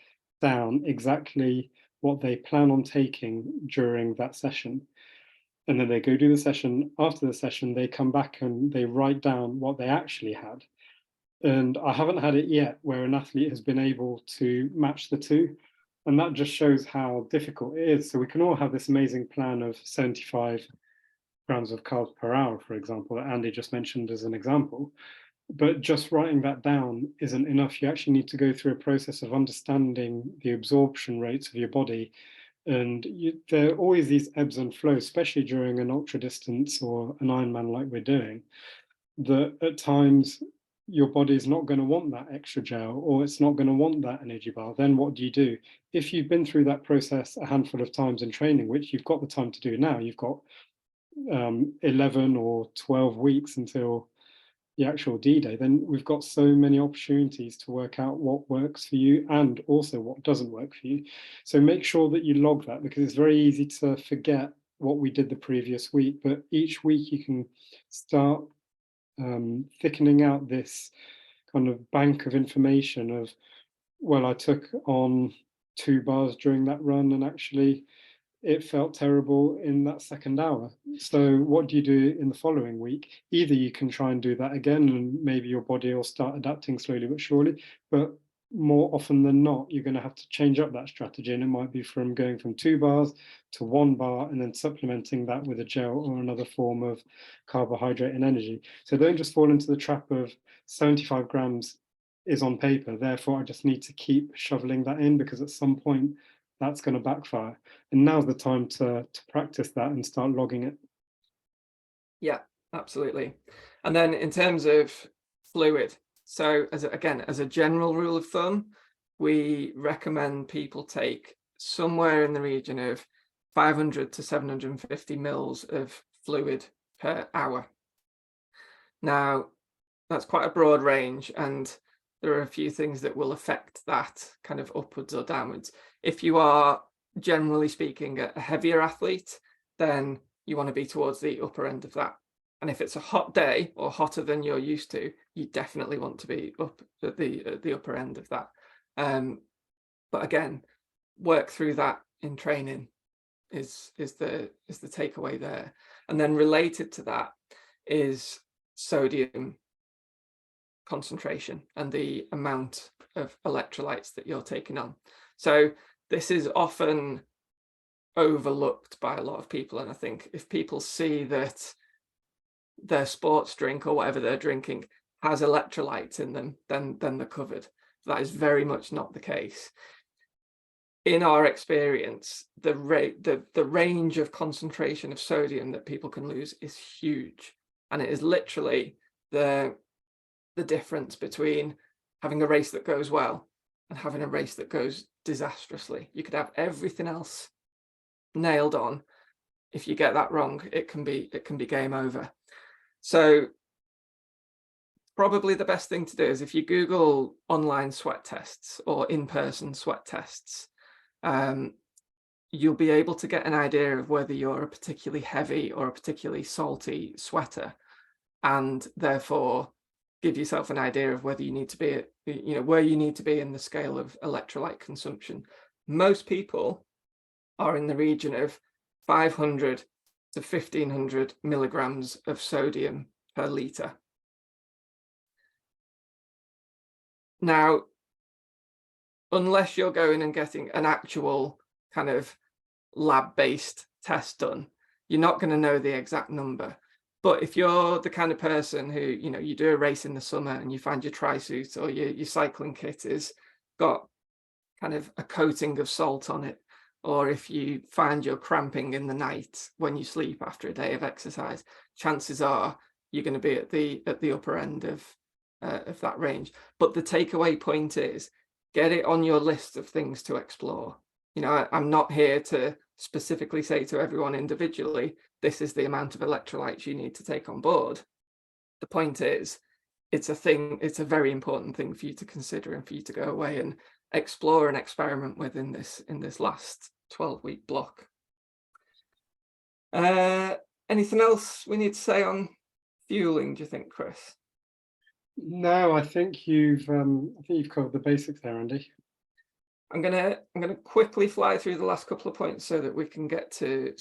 down exactly what they plan on taking during that session. and then they go do the session. After the session, they come back and they write down what they actually had. And I haven't had it yet where an athlete has been able to match the two. And that just shows how difficult it is. So we can all have this amazing plan of 75 grams of carbs per hour, for example, that Andy just mentioned as an example. But just writing that down isn't enough. You actually need to go through a process of understanding the absorption rates of your body. And there are always these ebbs and flows, especially during an ultra distance or an Ironman like we're doing, that at times your body is not going to want that extra gel, or it's not going to want that energy bar. Then what do? If you've been through that process a handful of times in training, which you've got the time to do now, you've got 11 or 12 weeks until the actual D-Day, then we've got so many opportunities to work out what works for you and also what doesn't work for you. So make sure that you log that, because it's very easy to forget what we did the previous week, but each week you can start thickening out this kind of bank of information of, well, I took on 2 bars during that run and actually it felt terrible in that second hour. So what do you do in the following week? Either you can try and do that again and maybe your body will start adapting slowly but surely, but more often than not, you're going to have to change up that strategy, and it might be from going from 2 bars to 1 bar and then supplementing that with a gel or another form of carbohydrate and energy. So don't just fall into the trap of 75 grams is on paper, therefore I just need to keep shoveling that in, because at some point that's going to backfire. And now's the time to practice that and start logging it.
Yeah, absolutely. And then in terms of fluid, so as a general rule of thumb, we recommend people take somewhere in the region of 500 to 750 mils of fluid per hour. Now, that's quite a broad range, and there are a few things that will affect that kind of upwards or downwards. If you are, generally speaking, a heavier athlete, then you want to be towards the upper end of that. And if it's a hot day or hotter than you're used to, you definitely want to be up at the upper end of that. But again, work through that in training is the takeaway there. And then related to that is sodium concentration and the amount of electrolytes that you're taking on. So this is often overlooked by a lot of people, and I think if people see that their sports drink or whatever they're drinking has electrolytes in them, then they're covered. That is very much not the case. In our experience, the range of concentration of sodium that people can lose is huge, and it is literally the difference between having a race that goes well and having a race that goes disastrously. You could have everything else nailed on. If you get that wrong, it can be game over. So probably the best thing to do is, if you Google online sweat tests or in-person sweat tests, you'll be able to get an idea of whether you're a particularly heavy or a particularly salty sweater, and therefore give yourself an idea of whether you need to be, where you need to be in the scale of electrolyte consumption. Most people are in the region of 500 to 1500 milligrams of sodium per litre. Now, unless you're going and getting an actual kind of lab-based test done, you're not going to know the exact number. But if you're the kind of person who, you do a race in the summer and you find your tri-suit or your cycling kit has got kind of a coating of salt on it, or if you find you're cramping in the night when you sleep after a day of exercise, chances are you're going to be at the upper end of that range. But the takeaway point is, get it on your list of things to explore. I'm not here to specifically say to everyone individually, this is the amount of electrolytes you need to take on board. The point is, it's a very important thing for you to consider and for you to go away and explore and experiment with in this last 12-week block. Anything else we need to say on fueling, do you think, Chris?
No, I think you've covered the basics there, Andy.
I'm gonna quickly fly through the last couple of points so that we can get to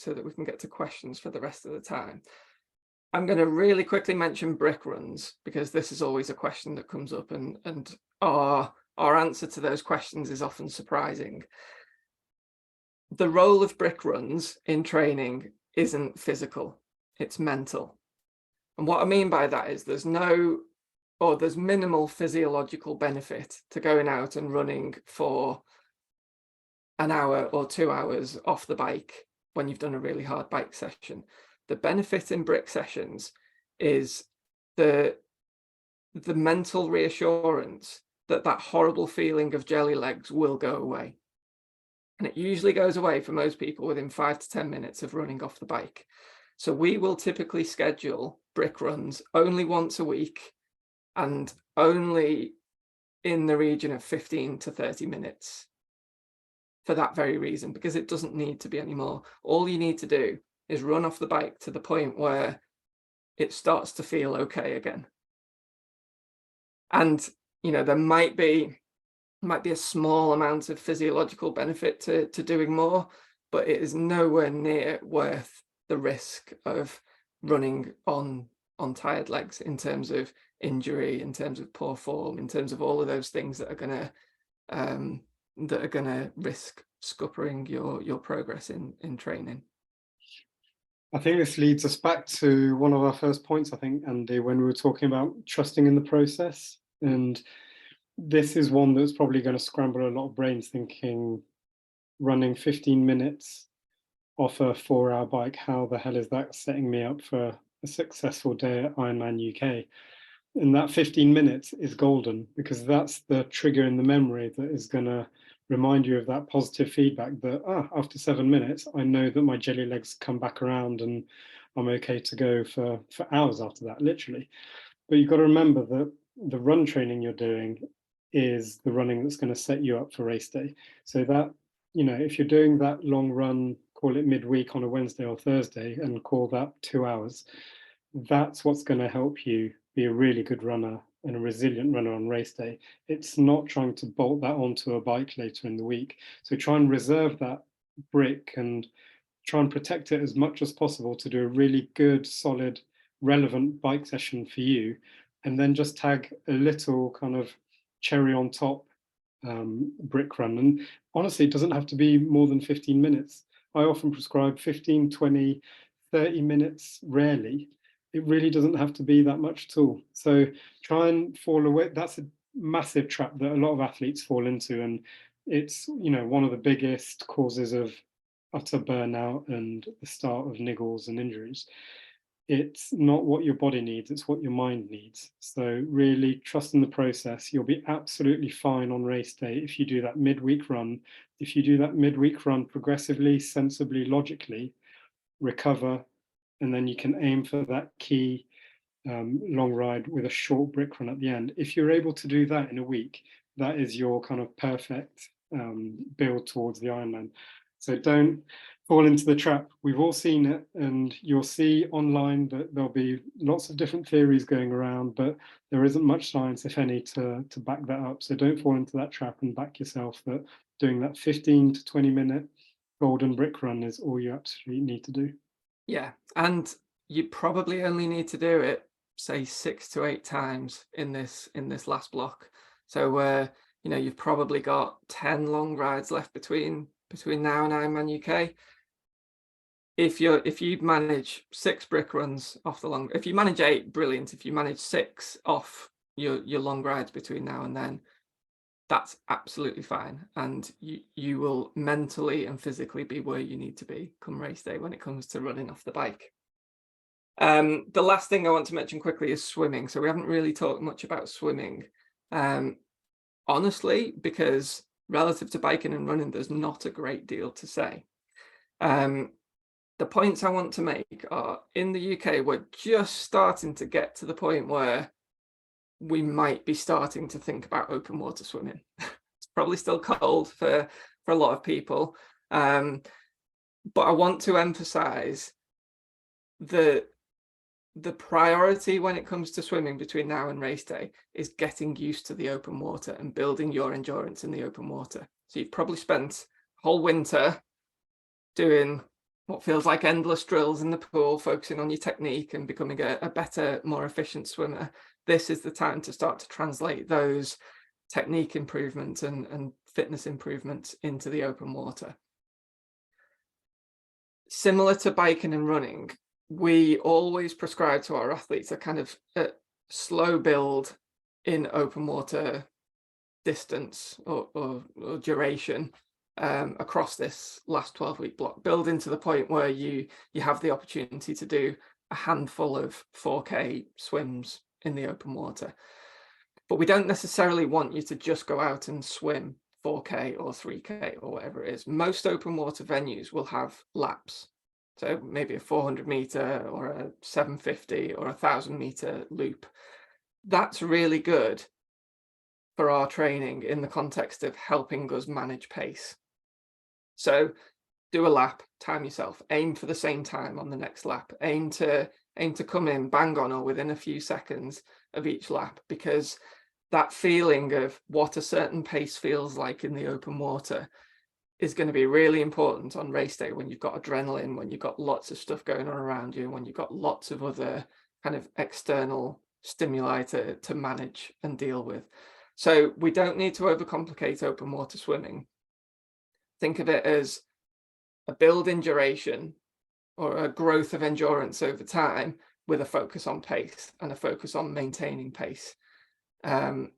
questions for the rest of the time. I'm going to really quickly mention brick runs, because this is always a question that comes up, and our answer to those questions is often surprising. The role of brick runs in training isn't physical, it's mental. And what I mean by that is there's minimal physiological benefit to going out and running for an hour or 2 hours off the bike when you've done a really hard bike session. The benefit in brick sessions is the mental reassurance that horrible feeling of jelly legs will go away. And it usually goes away for most people within 5 to 10 minutes of running off the bike. So we will typically schedule brick runs only once a week, and only in the region of 15 to 30 minutes for that very reason, because it doesn't need to be any more. All you need to do is run off the bike to the point where it starts to feel okay again. And, there might be a small amount of physiological benefit to doing more, but it is nowhere near worth the risk of running on tired legs in terms of injury, in terms of poor form, in terms of all of those things that are gonna risk scuppering your progress in training.
I think this leads us back to one of our first points, I think, Andy, when we were talking about trusting in the process. And this is one that's probably going to scramble a lot of brains, thinking running 15 minutes off a 4-hour bike, how the hell is that setting me up for a successful day at Ironman UK? And that 15 minutes is golden, because that's the trigger in the memory that is going to remind you of that positive feedback that after 7 minutes, I know that my jelly legs come back around and I'm okay to go for hours after that, literally. But you've got to remember that the run training you're doing is the running that's going to set you up for race day. So that, if you're doing that long run, call it midweek on a Wednesday or Thursday, and call that 2 hours, that's what's going to help you be a really good runner and a resilient runner on race day. It's not trying to bolt that onto a bike later in the week. So try and reserve that brick and try and protect it as much as possible to do a really good, solid, relevant bike session for you. And then just tag a little kind of cherry on top brick run. And honestly, it doesn't have to be more than 15 minutes. I often prescribe 15, 20, 30 minutes, rarely. It really doesn't have to be that much at all. So try and fall away. That's a massive trap that a lot of athletes fall into. And it's, one of the biggest causes of utter burnout and the start of niggles and injuries. It's not what your body needs, it's what your mind needs. So really trust in the process. You'll be absolutely fine on race day if you do that midweek run. If you do that midweek run progressively, sensibly, logically, recover, and then you can aim for that key long ride with a short brick run at the end. If you're able to do that in a week, that is your kind of perfect build towards the Ironman. So don't fall into the trap. We've all seen it, and you'll see online that there'll be lots of different theories going around, but there isn't much science, if any, to back that up. So don't fall into that trap and back yourself that doing that 15 to 20 minute golden brick run is all you absolutely need to do.
Yeah, and you probably only need to do it, say 6 to 8 times in this last block. So you've probably got 10 long rides left between now and Ironman UK. If you manage 6 brick runs off the long, if you manage 8, brilliant. If you manage 6 off your long rides between now and then, that's absolutely fine, and you will mentally and physically be where you need to be come race day when it comes to running off the bike. The last thing I want to mention quickly is swimming. So we haven't really talked much about swimming, honestly, because relative to biking and running, there's not a great deal to say. The points I want to make are, in the UK, we're just starting to get to the point where we might be starting to think about open water swimming. It's probably still cold for a lot of people, but I want to emphasize the priority when it comes to swimming between now and race day is getting used to the open water and building your endurance in the open water. So you've probably spent a whole winter doing what feels like endless drills in the pool, focusing on your technique and becoming a better, more efficient swimmer. This is the time to start to translate those technique improvements and fitness improvements into the open water. Similar to biking and running, we always prescribe to our athletes a kind of a slow build in open water distance or duration across this last 12-week block, building to the point where you have the opportunity to do a handful of 4K swims in the open water. But we don't necessarily want you to just go out and swim 4K or 3K or whatever it is. Most open water venues will have laps. So maybe a 400 meter or a 750 or 1,000 meter loop. That's really good for our training in the context of helping us manage pace. So do a lap, time yourself, aim for the same time on the next lap, aim to come in bang on or within a few seconds of each lap, because that feeling of what a certain pace feels like in the open water is going to be really important on race day, when you've got adrenaline, when you've got lots of stuff going on around you, when you've got lots of other kind of external stimuli to manage and deal with. So we don't need to overcomplicate open water swimming. Think of it as a build in duration or a growth of endurance over time with a focus on pace and a focus on maintaining pace. And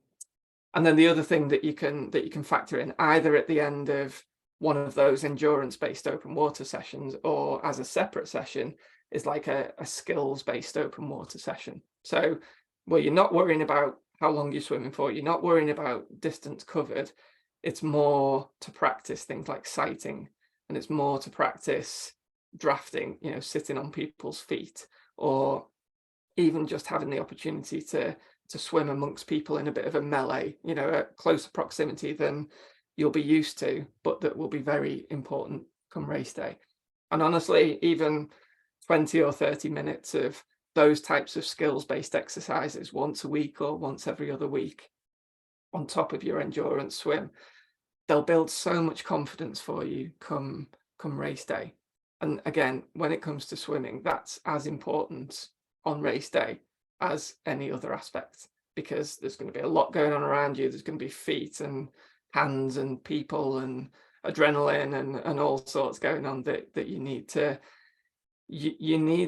then the other thing that you can factor in either at the end of one of those endurance-based open water sessions or as a separate session is like a skills-based open water session. So where you're not worrying about how long you're swimming for, you're not worrying about distance covered, it's more to practice things like sighting, and it's more to practice drafting, sitting on people's feet, or even just having the opportunity to swim amongst people in a bit of a melee, at closer proximity than you'll be used to, but that will be very important come race day. And honestly, even 20 or 30 minutes of those types of skills-based exercises once a week or once every other week on top of your endurance swim, they'll build so much confidence for you come race day. And again, when it comes to swimming, that's as important on race day as any other aspect, because there's going to be a lot going on around you. There's going to be feet and hands and people and adrenaline and all sorts going on that you need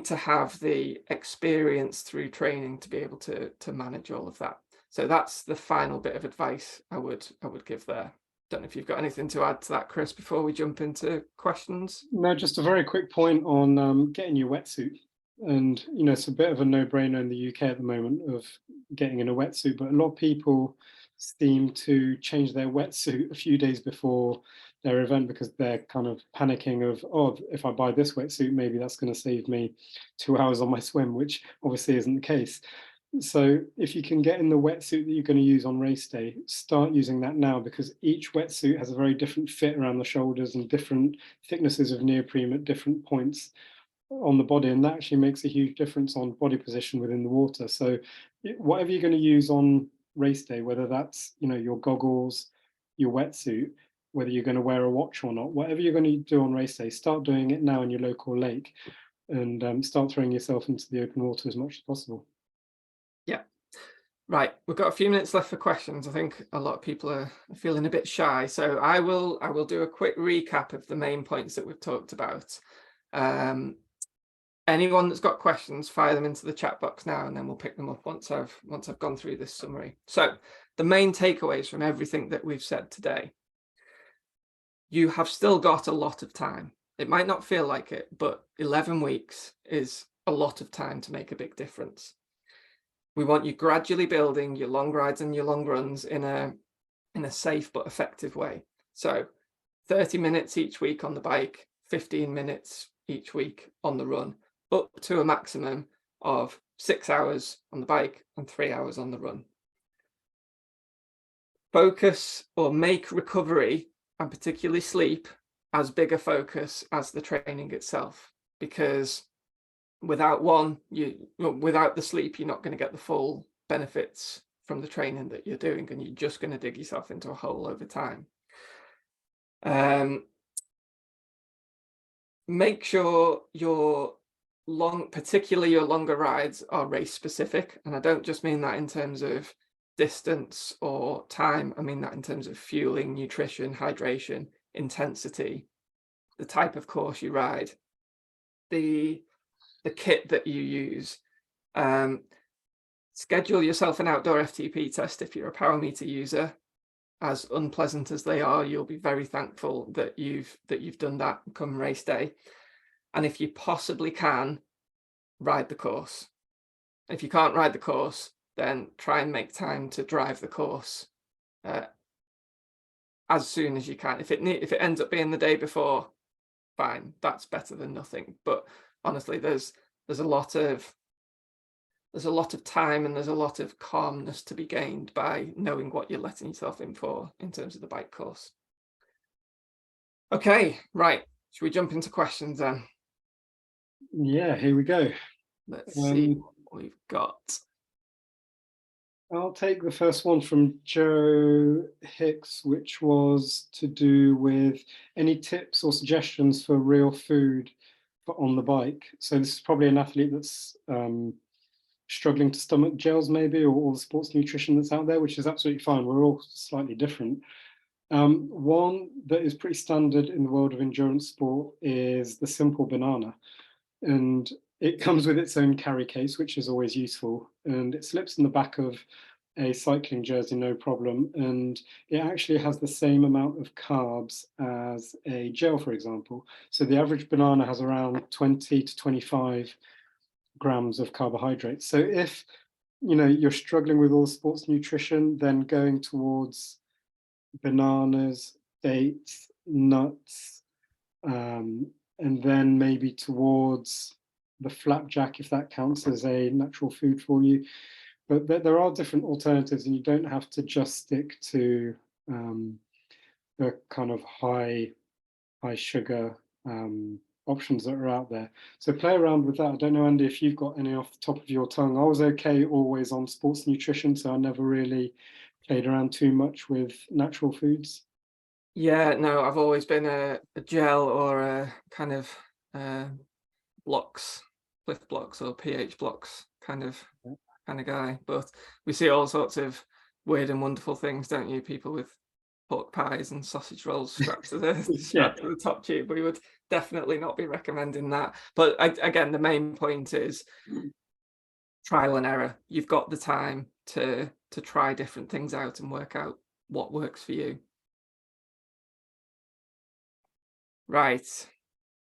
to have the experience through training to be able to manage all of that. So that's the final bit of advice I would give there. Don't know if you've got anything to add to that, Chris, before we jump into questions.
No, just a very quick point on getting your wetsuit. And, it's a bit of a no-brainer in the UK at the moment of getting in a wetsuit, but a lot of people seem to change their wetsuit a few days before their event because they're kind of panicking of, oh, if I buy this wetsuit, maybe that's going to save me 2 hours on my swim, which obviously isn't the case. So if you can get in the wetsuit that you're going to use on race day, start using that now, because each wetsuit has a very different fit around the shoulders and different thicknesses of neoprene at different points on the body, and that actually makes a huge difference on body position within the water. So whatever you're going to use on race day, whether that's your goggles, your wetsuit, whether you're going to wear a watch or not, whatever you're going to do on race day, start doing it now in your local lake, and start throwing yourself into the open water as much as possible.
Yeah. Right, we've got a few minutes left for questions. I think a lot of people are feeling a bit shy, so I will do a quick recap of the main points that we've talked about. Anyone that's got questions, fire them into the chat box now, and then we'll pick them up once I've gone through this summary. So the main takeaways from everything that we've said today: you have still got a lot of time. It might not feel like it, but 11 weeks is a lot of time to make a big difference. We want you gradually building your long rides and your long runs in a safe but effective way. So 30 minutes each week on the bike, 15 minutes each week on the run, up to a maximum of 6 hours on the bike and 3 hours on the run. Focus or make recovery, and particularly sleep, as big a focus as the training itself, because without without the sleep, you're not going to get the full benefits from the training that you're doing, and you're just going to dig yourself into a hole over time. Make sure particularly your longer rides are race specific. And I don't just mean that in terms of distance or time. I mean that in terms of fueling, nutrition, hydration, intensity, the type of course you ride, the kit that you use. Schedule yourself an outdoor FTP test if you're a power meter user. As unpleasant as they are, you'll be very thankful that you've done that come race day. And if you possibly can, ride the course. If you can't ride the course, then try and make time to drive the course as soon as you can. If it ends up being the day before, fine, that's better than nothing. But honestly, there's a lot of time and there's a lot of calmness to be gained by knowing what you're letting yourself in for in terms of the bike course. Okay, right. Should we jump into questions then?
Yeah, here we go.
Let's see what we've got.
I'll take the first one from Joe Hicks, which was to do with any tips or suggestions for real food on the bike. So this is probably an athlete that's struggling to stomach gels maybe, or all the sports nutrition that's out there, which is absolutely fine. We're all slightly different. One that is pretty standard in the world of endurance sport is the simple banana. And it comes with its own carry case, which is always useful. And it slips in the back of a cycling jersey, no problem. And it actually has the same amount of carbs as a gel, for example. So the average banana has around 20 to 25 grams of carbohydrates. So if you're struggling with all sports nutrition, then going towards bananas, dates, nuts, and then maybe towards the flapjack, if that counts as a natural food for you. But there are different alternatives, and you don't have to just stick to the kind of high sugar options that are out there. So play around with that. I don't know, Andy, if you've got any off the top of your tongue. I was okay always on sports nutrition, so I never really played around too much with natural foods.
Yeah, no, I've always been a gel or a kind of blocks, Cliff blocks or pH blocks kind of guy. But we see all sorts of weird and wonderful things, don't you? People with pork pies and sausage rolls strapped to the top tube. We would definitely not be recommending that. But again, the main point is trial and error. You've got the time to try different things out and work out what works for you. Right.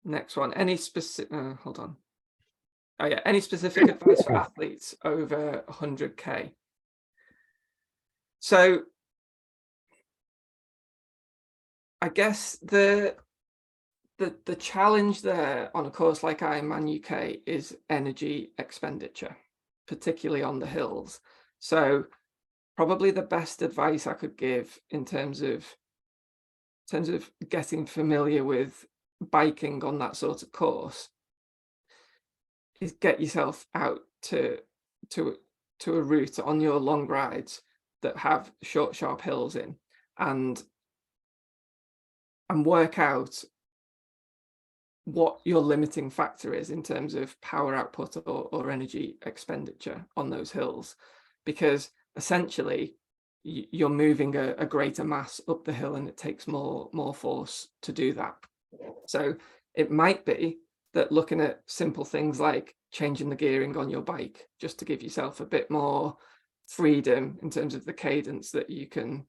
Next one. Any specific hold on. Oh yeah, any specific advice for athletes over 100k? So I guess the challenge there on a course like Ironman UK is energy expenditure, particularly on the hills. So probably the best advice I could give in terms of getting familiar with biking on that sort of course is get yourself out to a route on your long rides that have short, sharp hills in, and work out what your limiting factor is in terms of power output or energy expenditure on those hills, because essentially you're moving a greater mass up the hill and it takes more force to do that. So it might be that looking at simple things like changing the gearing on your bike just to give yourself a bit more freedom in terms of the cadence that you can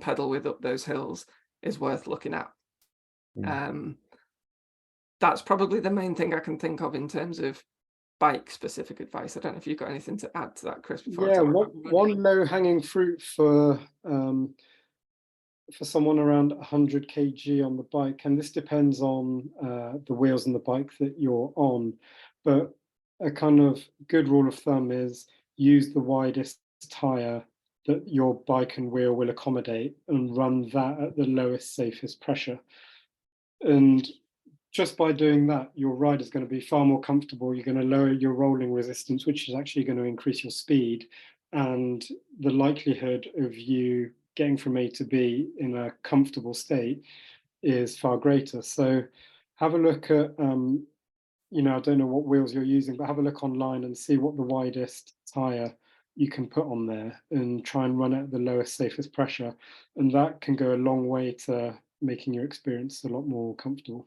pedal with up those hills is worth looking at. That's probably the main thing I can think of in terms of bike specific advice. I don't know if you've got anything to add to that, Chris.
Yeah, one low hanging fruit for someone around 100 kg on the bike, and this depends on the wheels and the bike that you're on, but a kind of good rule of thumb is use the widest tire that your bike and wheel will accommodate and run that at the lowest, safest pressure. And just by doing that, your ride is going to be far more comfortable. You're going to lower your rolling resistance, which is actually going to increase your speed, and the likelihood of you getting from A to B in a comfortable state is far greater. So have a look at, you know, I don't know what wheels you're using, but have a look online and see what the widest tire you can put on there and try and run it at the lowest, safest pressure. And that can go a long way to making your experience a lot more comfortable.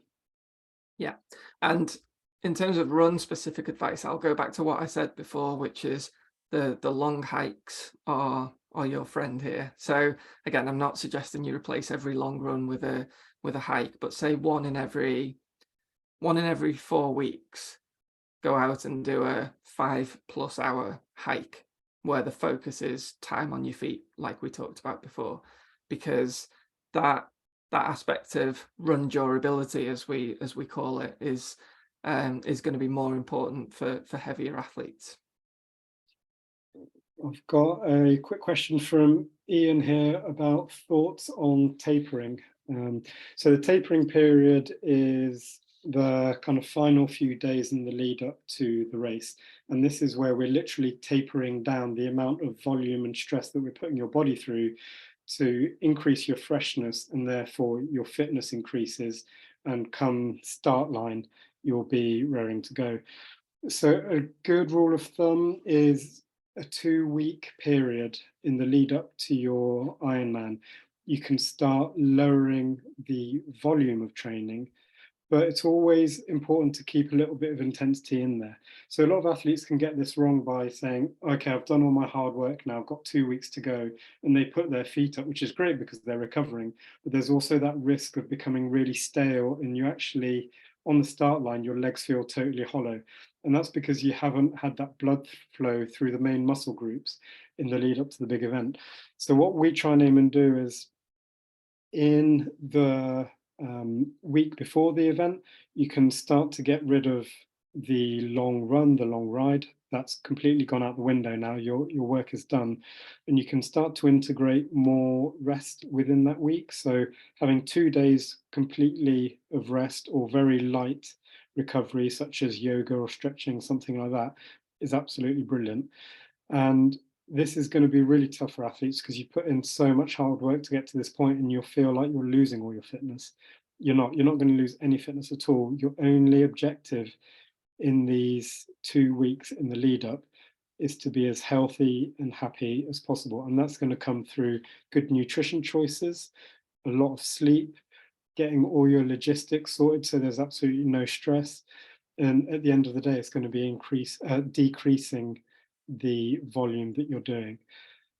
Yeah. And in terms of run specific advice, I'll go back to what I said before, which is the long hikes are your friend here. So again, I'm not suggesting you replace every long run with a hike, but say one in every 4 weeks, go out and do a 5+ hour hike where the focus is time on your feet, like we talked about before, because that aspect of run durability, as we call it, is going to be more important for heavier athletes.
I've got a quick question from Ian here about thoughts on tapering. So the tapering period is the kind of final few days in the lead up to the race. And this is where we're literally tapering down the amount of volume and stress that we're putting your body through to increase your freshness, and therefore your fitness increases, and come start line, you'll be raring to go. So a good rule of thumb is a 2-week period in the lead up to your Ironman. You can start lowering the volume of training, but it's always important to keep a little bit of intensity in there. So a lot of athletes can get this wrong by saying, okay, I've done all my hard work now, I've got 2 weeks to go, and they put their feet up, which is great because they're recovering, but there's also that risk of becoming really stale, and you actually, on the start line, your legs feel totally hollow. And that's because you haven't had that blood flow through the main muscle groups in the lead up to the big event. So what we try and aim and do is, in the week before the event, you can start to get rid of the long run, the long ride. That's completely gone out the window now. Your work is done, and you can start to integrate more rest within that week. So having 2 days completely of rest or very light recovery, such as yoga or stretching, something like that, is absolutely brilliant. And this is going to be really tough for athletes because you put in so much hard work to get to this point, and you'll feel like you're losing all your fitness. You're not going to lose any fitness at all. Your only objective in these 2 weeks in the lead up is to be as healthy and happy as possible. And that's going to come through good nutrition choices, a lot of sleep, getting all your logistics sorted so there's absolutely no stress. And at the end of the day, it's going to be decreasing the volume that you're doing.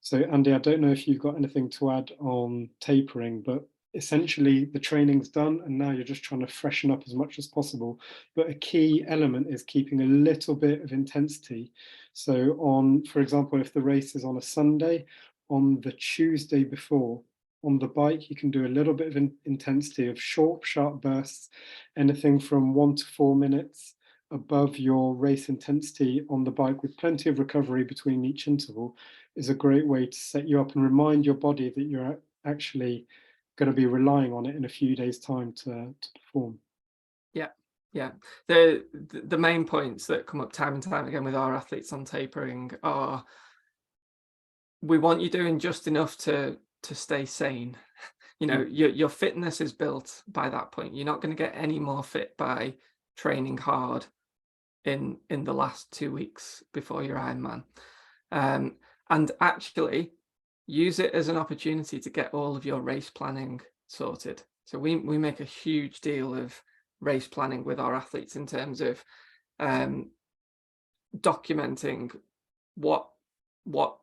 So Andy, I don't know if you've got anything to add on tapering, but essentially the training's done and now you're just trying to freshen up as much as possible. But a key element is keeping a little bit of intensity. So on, for example, if the race is on a Sunday, on the Tuesday before, on the bike, you can do a little bit of intensity of short, sharp bursts, anything from 1 to 4 minutes above your race intensity on the bike, with plenty of recovery between each interval, is a great way to set you up and remind your body that you're actually going to be relying on it in a few days' time to perform.
Yeah. The main points that come up time and time again with our athletes on tapering are, we want you doing just enough to stay sane. You know, your fitness is built by that point. You're not going to get any more fit by training hard in the last 2 weeks before your Ironman. And actually use it as an opportunity to get all of your race planning sorted. So we make a huge deal of race planning with our athletes in terms of documenting what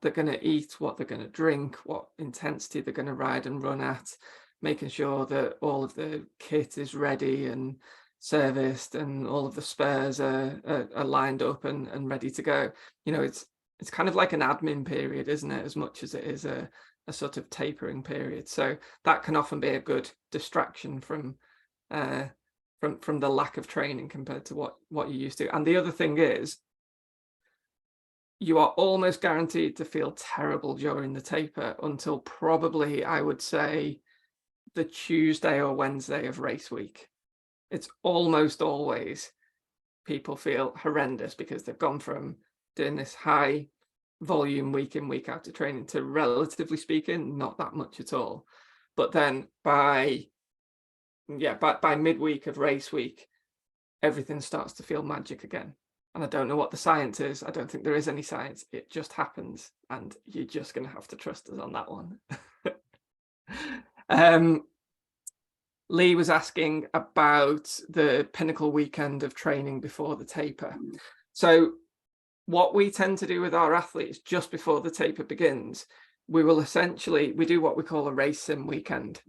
they're going to eat, what they're going to drink, what intensity they're going to ride and run at, making sure that all of the kit is ready and serviced and all of the spares are lined up and ready to go. You know, it's kind of like an admin period, isn't it, as much as it is a sort of tapering period. So that can often be a good distraction from the lack of training compared to what you're used to. And the other thing is, you are almost guaranteed to feel terrible during the taper until probably, I would say, the Tuesday or Wednesday of race week. It's almost always people feel horrendous because they've gone from doing this high volume week in, week out of training to, relatively speaking, not that much at all. But then by yeah, by midweek of race week, everything starts to feel magic again. And I don't know what the science is. I don't think there is any science. It just happens, and you're just going to have to trust us on that one. Lee was asking about the pinnacle weekend of training before the taper. So what we tend to do with our athletes just before the taper begins, we do what we call a race sim weekend.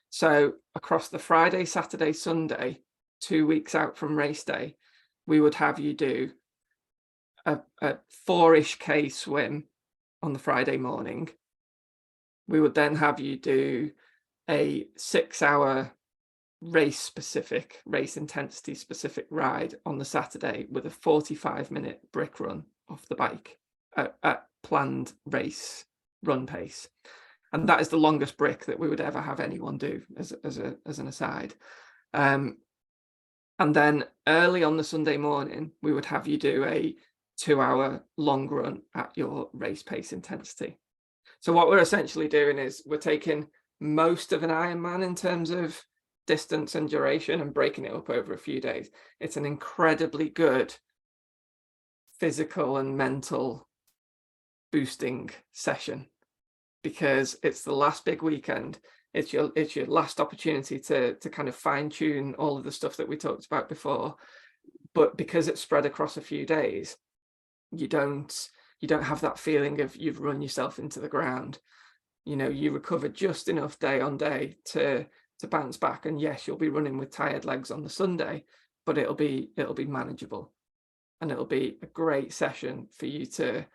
So across the Friday, Saturday, Sunday, 2 weeks out from race day, we would have you do a 4-ish K swim on the Friday morning. We would then have you do a 6-hour race intensity specific ride on the Saturday with a 45-minute brick run off the bike at planned race run pace. And that is the longest brick that we would ever have anyone do, as an aside. And then early on the Sunday morning, we would have you do a 2-hour long run at your race pace intensity. So what we're essentially doing is we're taking most of an Ironman in terms of distance and duration and breaking it up over a few days. It's an incredibly good physical and mental boosting session, because it's the last big weekend. It's your last opportunity to kind of fine tune all of the stuff that we talked about before. But because it's spread across a few days, you don't have that feeling of you've run yourself into the ground. You know, you recover just enough day on day to bounce back. And yes, you'll be running with tired legs on the Sunday, but it'll be manageable, and it'll be a great session for you to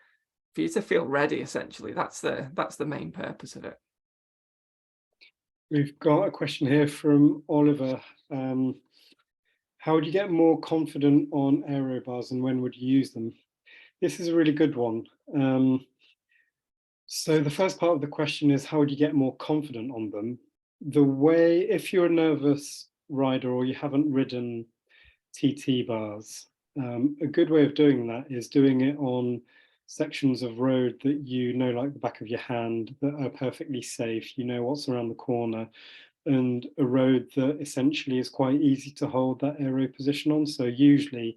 feel ready. Essentially, that's the main purpose of it.
We've got a question here from Oliver. How would you get more confident on aero bars, and when would you use them? This is a really good one. So the first part of the question is, how would you get more confident on them? The way, if you're a nervous rider or you haven't ridden TT bars, a good way of doing that is doing it on sections of road that you know like the back of your hand, that are perfectly safe, you know what's around the corner, and a road that essentially is quite easy to hold that aero position on. So usually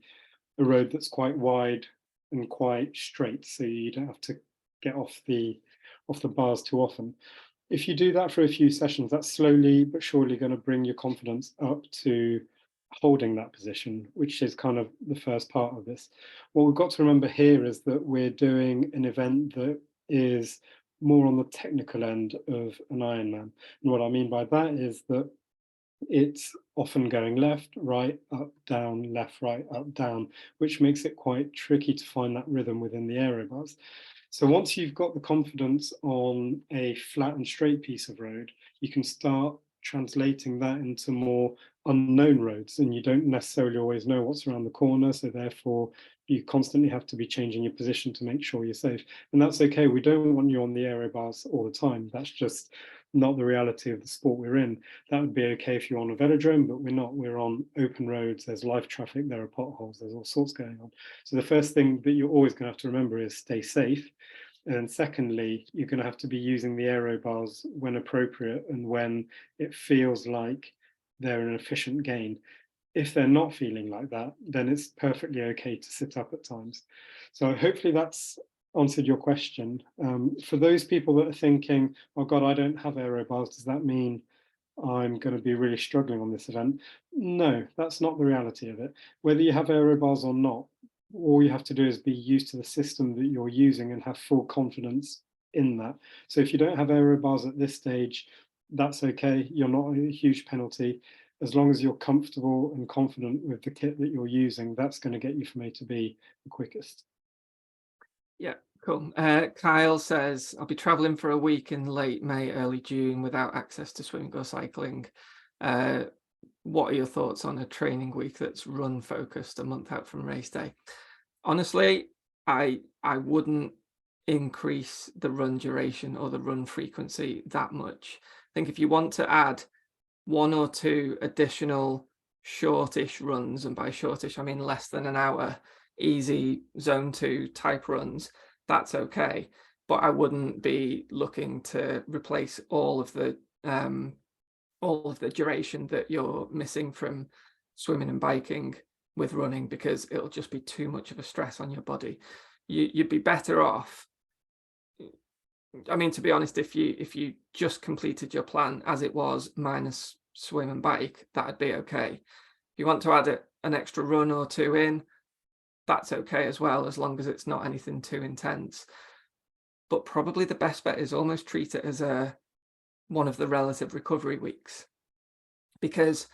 a road that's quite wide and quite straight, so you don't have to get off the bars too often. If you do that for a few sessions, that's slowly but surely going to bring your confidence up to holding that position, which is kind of the first part of this. What we've got to remember here is that we're doing an event that is more on the technical end of an Ironman. And what I mean by that is that it's often going left, right, up, down, left, right, up, down, which makes it quite tricky to find that rhythm within the aero bars. So once you've got the confidence on a flat and straight piece of road, you can start translating that into more unknown roads, and you don't necessarily always know what's around the corner, so therefore you constantly have to be changing your position to make sure you're safe. And that's okay. We don't want you on the aero bars all the time. That's just not the reality of the sport we're in. That would be okay if you're on a velodrome, but we're not. We're on open roads, there's live traffic, there are potholes, there's all sorts going on. So the first thing that you're always going to have to remember is stay safe. And secondly, you're going to have to be using the aero bars when appropriate and when it feels like they're an efficient gain. If they're not feeling like that, then it's perfectly okay to sit up at times. So hopefully that's answered your question. For those people that are thinking, oh God, I don't have aero bars, does that mean I'm going to be really struggling on this event? No, that's not the reality of it. Whether you have aero bars or not, all you have to do is be used to the system that you're using and have full confidence in that. So if you don't have aero bars at this stage, that's okay. You're not a huge penalty. As long as you're comfortable and confident with the kit that you're using, that's going to get you from A to B the quickest.
Yeah, cool. Kyle says, I'll be traveling for a week in late May, early June without access to swimming or cycling. What are your thoughts on a training week that's run focused a month out from race day? Honestly, I wouldn't increase the run duration or the run frequency that much. I think if you want to add 1 or 2 additional shortish runs, and by shortish I mean less than an hour, easy zone 2 type runs, that's okay. But I wouldn't be looking to replace all of the all of the duration that you're missing from swimming and biking with running, because it'll just be too much of a stress on your body. You'd be better off, I mean, to be honest, if you just completed your plan as it was minus swim and bike, that'd be okay. If you want to add an extra run or two in, that's okay as well, as long as it's not anything too intense. But probably the best bet is almost treat it as one of the relative recovery weeks, because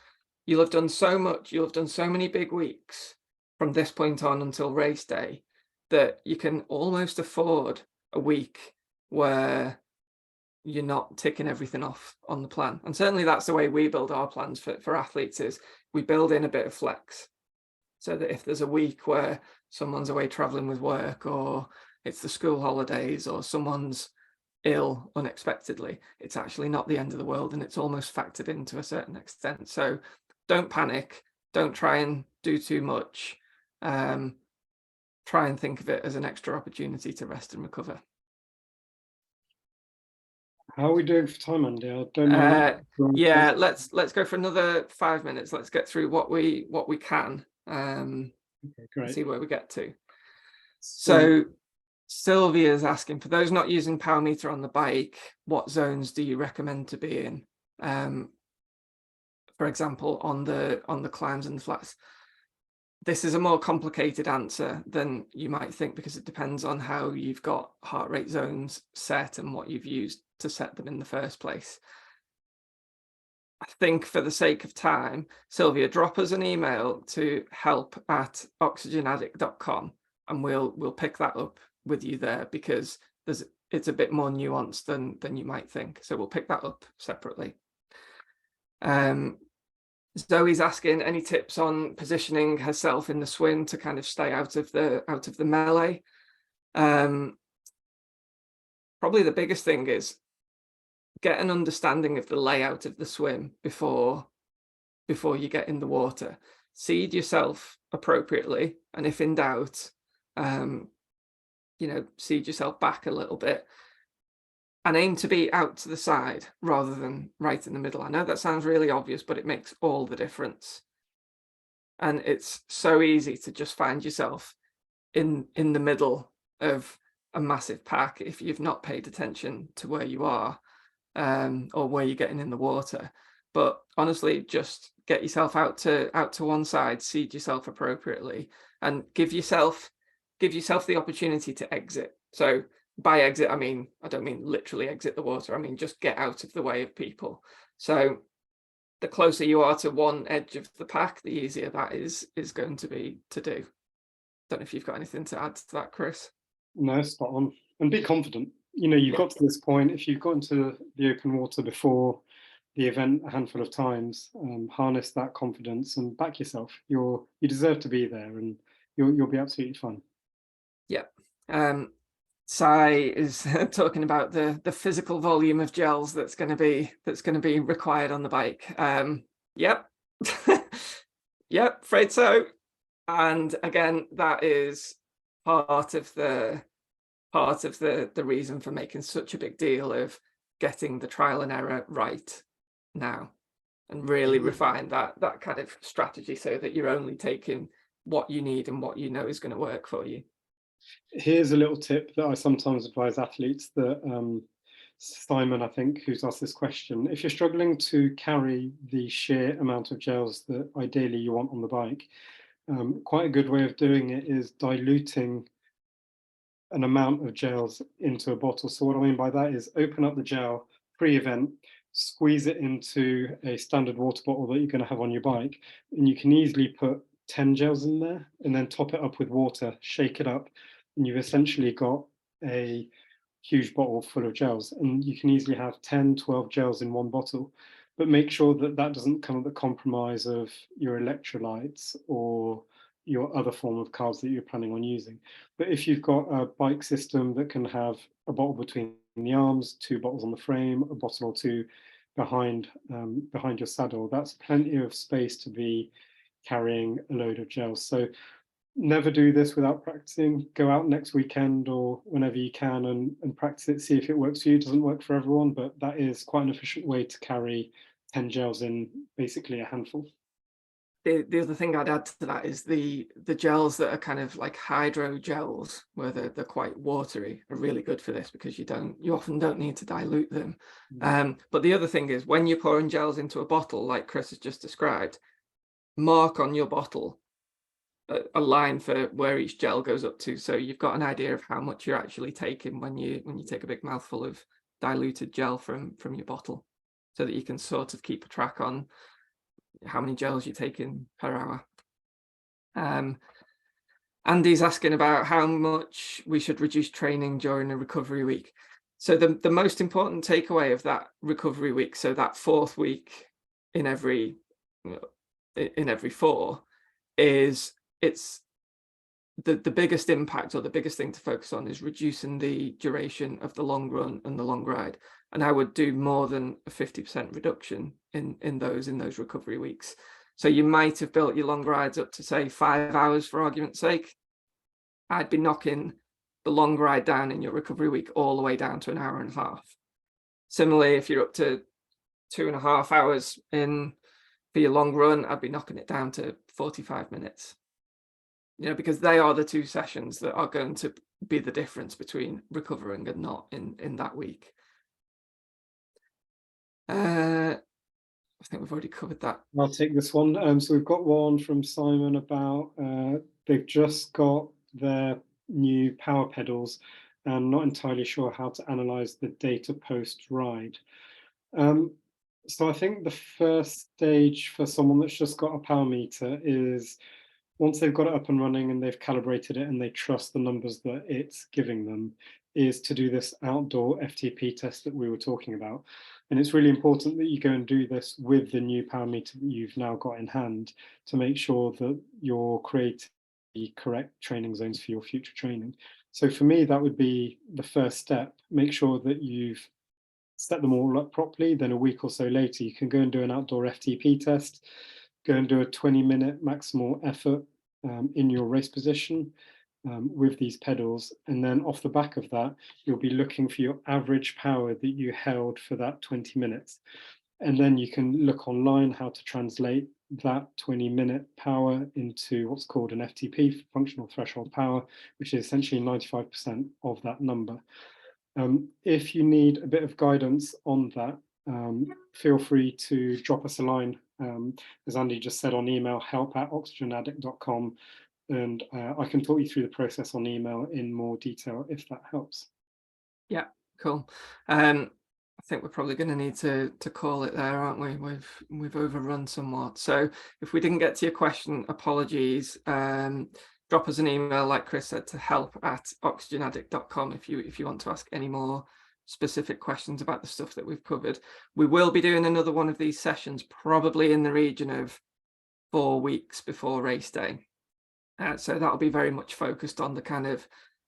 you'll have done so much, you'll have done so many big weeks from this point on until race day, that you can almost afford a week where you're not ticking everything off on the plan. And certainly that's the way we build our plans for athletes, is we build in a bit of flex, so that if there's a week where someone's away traveling with work, or it's the school holidays, or someone's ill unexpectedly, it's actually not the end of the world, and it's almost factored in to a certain extent. So don't panic, don't try and do too much. Try and think of it as an extra opportunity to rest and recover.
How are we doing for time, Andy? I don't know.
Yeah, let's go for another 5 minutes. Let's get through what we can.
Okay, great.
See where we get to. So Sylvia's asking, for those not using power meter on the bike, what zones do you recommend to be in? For example, on the climbs and the flats. This is a more complicated answer than you might think, because it depends on how you've got heart rate zones set and what you've used to set them in the first place. I think for the sake of time, Sylvia, drop us an email to help@oxygenaddict.com, and we'll pick that up with you there, because it's a bit more nuanced than you might think. So we'll pick that up separately. Zoe's asking, any tips on positioning herself in the swim to kind of stay out of the melee? Probably the biggest thing is get an understanding of the layout of the swim before you get in the water. Seed yourself appropriately, and if in doubt, seed yourself back a little bit, and aim to be out to the side rather than right in the middle. I know that sounds really obvious, but it makes all the difference. And it's so easy to just find yourself in the middle of a massive pack if you've not paid attention to where you are, or where you're getting in the water. But honestly, just get yourself out to one side, seed yourself appropriately, and give yourself the opportunity to exit. So by exit, I don't mean literally exit the water. I mean, just get out of the way of people. So the closer you are to one edge of the pack, the easier that is going to be to do. Don't know if you've got anything to add to that, Chris.
No, spot on. And be confident. You've got to this point. If you've got into the open water before the event a handful of times, harness that confidence and back yourself. You deserve to be there, and you'll be absolutely fine. Yeah.
Sai is talking about the physical volume of gels that's going to be required on the bike. Yep. Yep, afraid so. And again, that is part of the reason for making such a big deal of getting the trial and error right now, and really refine that kind of strategy, so that you're only taking what you need and what you know is going to work for you.
Here's a little tip that I sometimes advise athletes, that Simon, I think, who's asked this question, if you're struggling to carry the sheer amount of gels that ideally you want on the bike, quite a good way of doing it is diluting an amount of gels into a bottle. So what I mean by that is open up the gel pre-event, squeeze it into a standard water bottle that you're going to have on your bike, and you can easily put 10 gels in there, and then top it up with water, shake it up, and you've essentially got a huge bottle full of gels. And you can easily have 10, 12 gels in one bottle, but make sure that doesn't come at the compromise of your electrolytes or your other form of carbs that you're planning on using. But if you've got a bike system that can have a bottle between the arms, 2 bottles on the frame, a bottle or 2 behind your saddle, that's plenty of space to be carrying a load of gels. So never do this without practicing. Go out next weekend or whenever you can and practice it, see if it works for you. It doesn't work for everyone, but that is quite an efficient way to carry 10 gels in basically a handful.
The other thing I'd add to that is the gels that are kind of like hydro gels, where they're quite watery, are really good for this, because you often don't need to dilute them. But the other thing is, when you're pouring gels into a bottle, like Chris has just described, mark on your bottle a line for where each gel goes up to, so you've got an idea of how much you're actually taking when you take a big mouthful of diluted gel from your bottle, so that you can sort of keep a track on how many gels you're taking per hour. Andy's asking about how much we should reduce training during a recovery week. So the most important takeaway of that recovery week, so that 4th week in every 4, is it's the biggest impact, or the biggest thing to focus on, is reducing the duration of the long run and the long ride. And I would do more than a 50% reduction in those recovery weeks. So you might have built your long rides up to, say, 5 hours for argument's sake. I'd be knocking the long ride down in your recovery week all the way down to 1.5 hours. Similarly, if you're up to 2.5 hours in for your long run, I'd be knocking it down to 45 minutes. Because they are the 2 sessions that are going to be the difference between recovering and not in that week. I think we've already covered that.
I'll take this one. So we've got one from Simon about they've just got their new power pedals and not entirely sure how to analyze the data post ride. So I think the first stage for someone that's just got a power meter is, once they've got it up and running and they've calibrated it and they trust the numbers that it's giving them, is to do this outdoor FTP test that we were talking about. And it's really important that you go and do this with the new power meter that you've now got in hand, to make sure that you're creating the correct training zones for your future training. So for me, that would be the first step. Make sure that you've set them all up properly. Then a week or so later, you can go and do an outdoor FTP test, go and do a 20-minute maximal effort in your race position with these pedals. And then off the back of that, you'll be looking for your average power that you held for that 20 minutes. And then you can look online how to translate that 20-minute power into what's called an FTP, functional threshold power, which is essentially 95% of that number. If you need a bit of guidance on that, feel free to drop us a line, as Andy just said, on email, help@oxygenaddict.com, and I can talk you through the process on email in more detail if that helps.
Yeah, cool. I think we're probably going to need to call it there, aren't we? We've overrun somewhat. So if we didn't get to your question, apologies. Drop us an email, like Chris said, to help@oxygenaddict.com if you want to ask any more specific questions about the stuff that we've covered. We will be doing another one of these sessions probably in the region of 4 weeks before race day. So that'll be very much focused on the kind of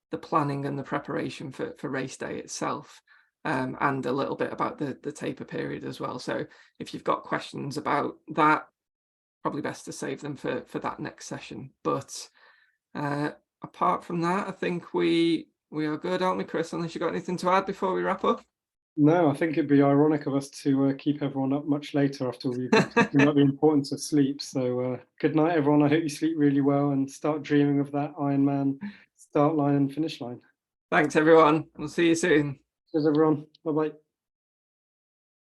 the planning and the preparation for race day itself, and a little bit about the taper period as well. So if you've got questions about that, probably best to save them for that next session. But apart from that, I think we are good, aren't we, Chris? Unless you've got anything to add before we wrap up?
No, I think it'd be ironic of us to keep everyone up much later after we've been talking about the importance of sleep. So good night, everyone. I hope you sleep really well and start dreaming of that Ironman start line and finish line.
Thanks, everyone. We'll see you soon.
Cheers, everyone. Bye-bye.